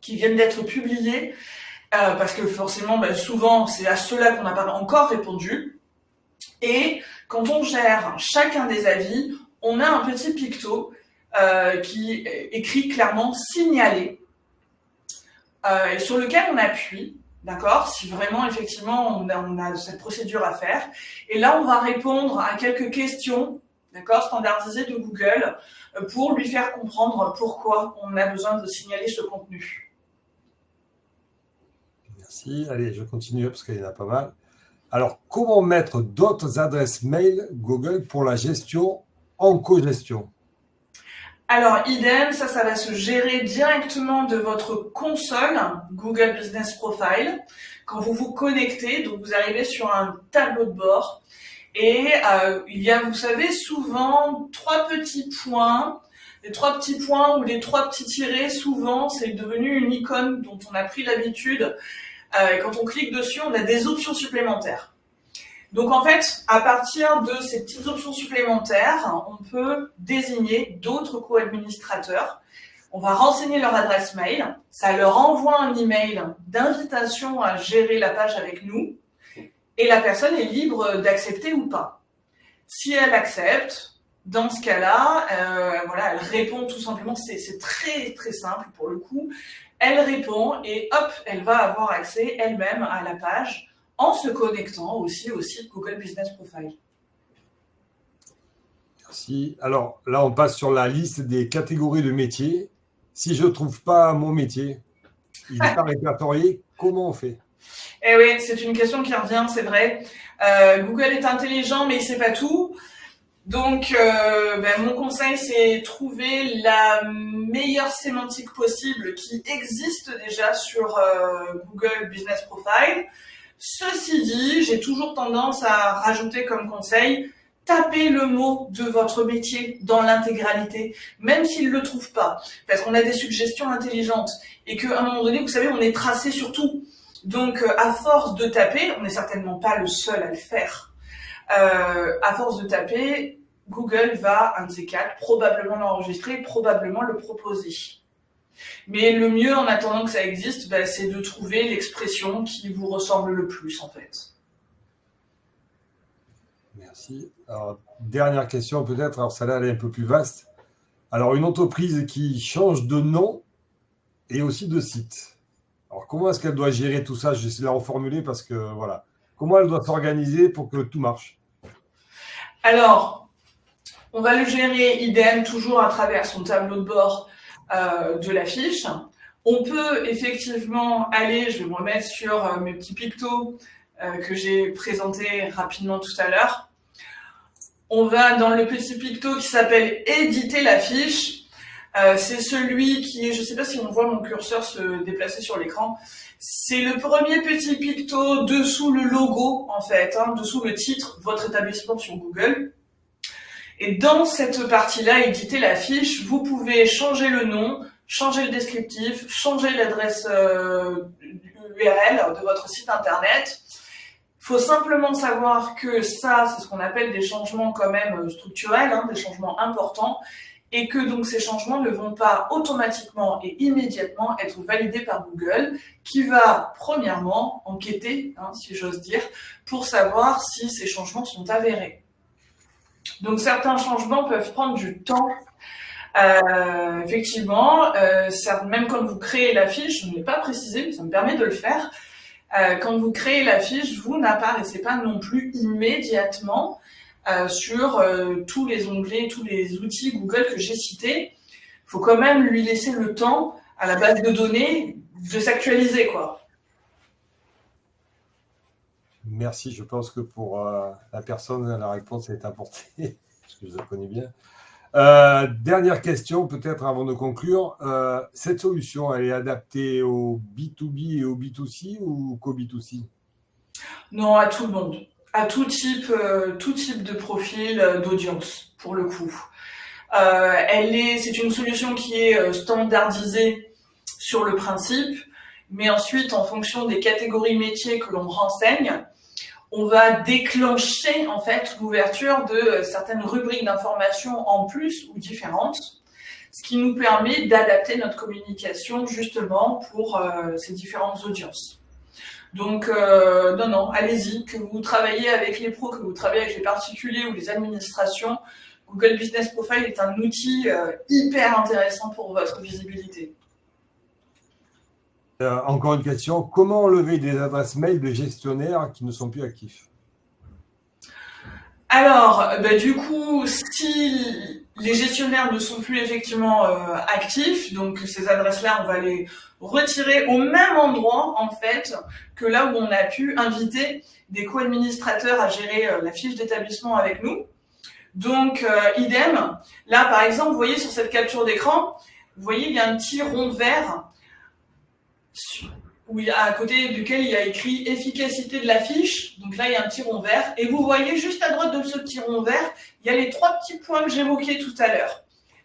qui viennent d'être publiés, parce que forcément, souvent, c'est à ceux-là qu'on n'a pas encore répondu. Et quand on gère chacun des avis, on a un petit picto qui écrit clairement « signaler » et sur lequel on appuie, d'accord, si vraiment, effectivement, on a cette procédure à faire. Et là, on va répondre à quelques questions, d'accord, standardisées de Google, pour lui faire comprendre pourquoi on a besoin de signaler ce contenu. Merci. Allez, je continue parce qu'il y en a pas mal. Alors, comment mettre d'autres adresses mail Google pour la gestion en co-gestion? Alors, idem, ça va se gérer directement de votre console Google Business Profile. Quand vous vous connectez, donc vous arrivez sur un tableau de bord et il y a, vous savez, souvent trois petits points. Les trois petits points ou les trois petits tirets, souvent, c'est devenu une icône dont on a pris l'habitude. Et quand on clique dessus, on a des options supplémentaires. Donc en fait, à partir de ces petites options supplémentaires, on peut désigner d'autres co-administrateurs. On va renseigner leur adresse mail, ça leur envoie un email d'invitation à gérer la page avec nous, et la personne est libre d'accepter ou pas. Si elle accepte, dans ce cas-là, voilà, elle répond tout simplement, c'est très très simple pour le coup. Elle répond et hop, elle va avoir accès elle-même à la page en se connectant aussi au site Google Business Profile. Merci. Alors là, on passe sur la liste des catégories de métiers. Si je ne trouve pas mon métier, il n'est pas répertorié, comment on fait? Eh oui, c'est une question qui revient, c'est vrai. Google est intelligent, mais il ne sait pas tout. Donc, mon conseil, c'est trouver la meilleure sémantique possible qui existe déjà sur Google Business Profile. Ceci dit, j'ai toujours tendance à rajouter comme conseil, tapez le mot de votre métier dans l'intégralité, même s'il ne le trouve pas. Parce qu'on a des suggestions intelligentes et qu'à un moment donné, vous savez, on est tracé sur tout. Donc, à force de taper, on n'est certainement pas le seul à le faire. À force de taper, Google va, un de ces quatre, probablement l'enregistrer, probablement le proposer. Mais le mieux, en attendant que ça existe, c'est de trouver l'expression qui vous ressemble le plus, en fait. Merci. Alors, dernière question peut-être, alors celle-là, elle est un peu plus vaste. Alors, une entreprise qui change de nom et aussi de site. Alors, comment est-ce qu'elle doit gérer tout ça? J'essaie de la reformuler parce que, voilà. Comment elle doit s'organiser pour que tout marche? Alors, on va le gérer idem toujours à travers son tableau de bord de la fiche. On peut effectivement aller, je vais me remettre sur mes petits pictos que j'ai présentés rapidement tout à l'heure. On va dans le petit picto qui s'appelle « Éditer la fiche ». C'est celui qui est, je ne sais pas si on voit mon curseur se déplacer sur l'écran, c'est le premier petit picto dessous le logo en fait, dessous le titre, votre établissement sur Google. Et dans cette partie-là, éditer la fiche, vous pouvez changer le nom, changer le descriptif, changer l'adresse URL de votre site internet. Il faut simplement savoir que ça, c'est ce qu'on appelle des changements quand même structurels, des changements importants, et que donc ces changements ne vont pas automatiquement et immédiatement être validés par Google, qui va premièrement enquêter, si j'ose dire, pour savoir si ces changements sont avérés. Donc certains changements peuvent prendre du temps. Effectivement, même quand vous créez la fiche, je ne l'ai pas précisé, mais ça me permet de le faire. Quand vous créez la fiche, vous n'apparaissez pas non plus immédiatement sur tous les onglets, tous les outils Google que j'ai cités. faut quand même lui laisser le temps à la base de données de s'actualiser, quoi. Merci, je pense que pour la personne, la réponse est apportée, parce que je la connais bien. Dernière question, peut-être avant de conclure. Cette solution, elle est adaptée au B2B et au B2C ou qu'au B2C? Non, à tout le monde, à tout type de profil d'audience, pour le coup. C'est une solution qui est standardisée sur le principe, mais ensuite, en fonction des catégories métiers que l'on renseigne, on va déclencher en fait l'ouverture de certaines rubriques d'informations en plus ou différentes, ce qui nous permet d'adapter notre communication justement pour ces différentes audiences. Donc non, allez-y, que vous travaillez avec les pros, que vous travaillez avec les particuliers ou les administrations, Google Business Profile est un outil hyper intéressant pour votre visibilité. Encore une question, comment enlever des adresses mail de gestionnaires qui ne sont plus actifs? Alors, du coup, si les gestionnaires ne sont plus effectivement actifs, donc ces adresses-là, on va les retirer au même endroit, en fait, que là où on a pu inviter des co-administrateurs à gérer la fiche d'établissement avec nous. Donc, idem. Là, par exemple, vous voyez sur cette capture d'écran, vous voyez, il y a un petit rond vert à côté duquel il y a écrit efficacité de la fiche. Donc là, il y a un petit rond vert. Et vous voyez juste à droite de ce petit rond vert, il y a les 3 petits points que j'évoquais tout à l'heure.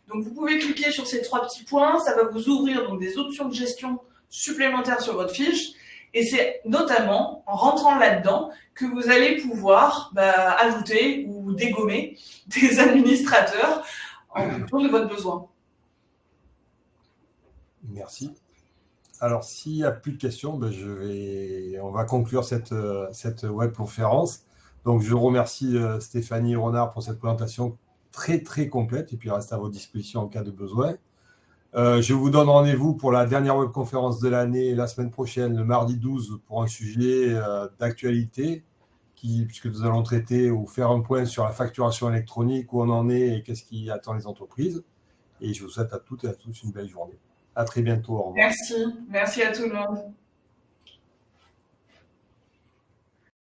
Donc vous pouvez cliquer sur ces 3 petits points. Ça va vous ouvrir donc des options de gestion supplémentaires sur votre fiche. Et c'est notamment en rentrant là-dedans que vous allez pouvoir ajouter ou dégommer des administrateurs en fonction de votre besoin. Merci. Alors, s'il n'y a plus de questions, on va conclure cette webconférence. Donc, je remercie Stéphanie Renard pour cette présentation très, très complète et puis reste à votre disposition en cas de besoin. Je vous donne rendez-vous pour la dernière webconférence de l'année la semaine prochaine, le mardi 12, pour un sujet d'actualité puisque nous allons traiter ou faire un point sur la facturation électronique, où on en est et qu'est-ce qui attend les entreprises. Et je vous souhaite à toutes et à tous une belle journée. À très bientôt. Au revoir. Merci à tout le monde.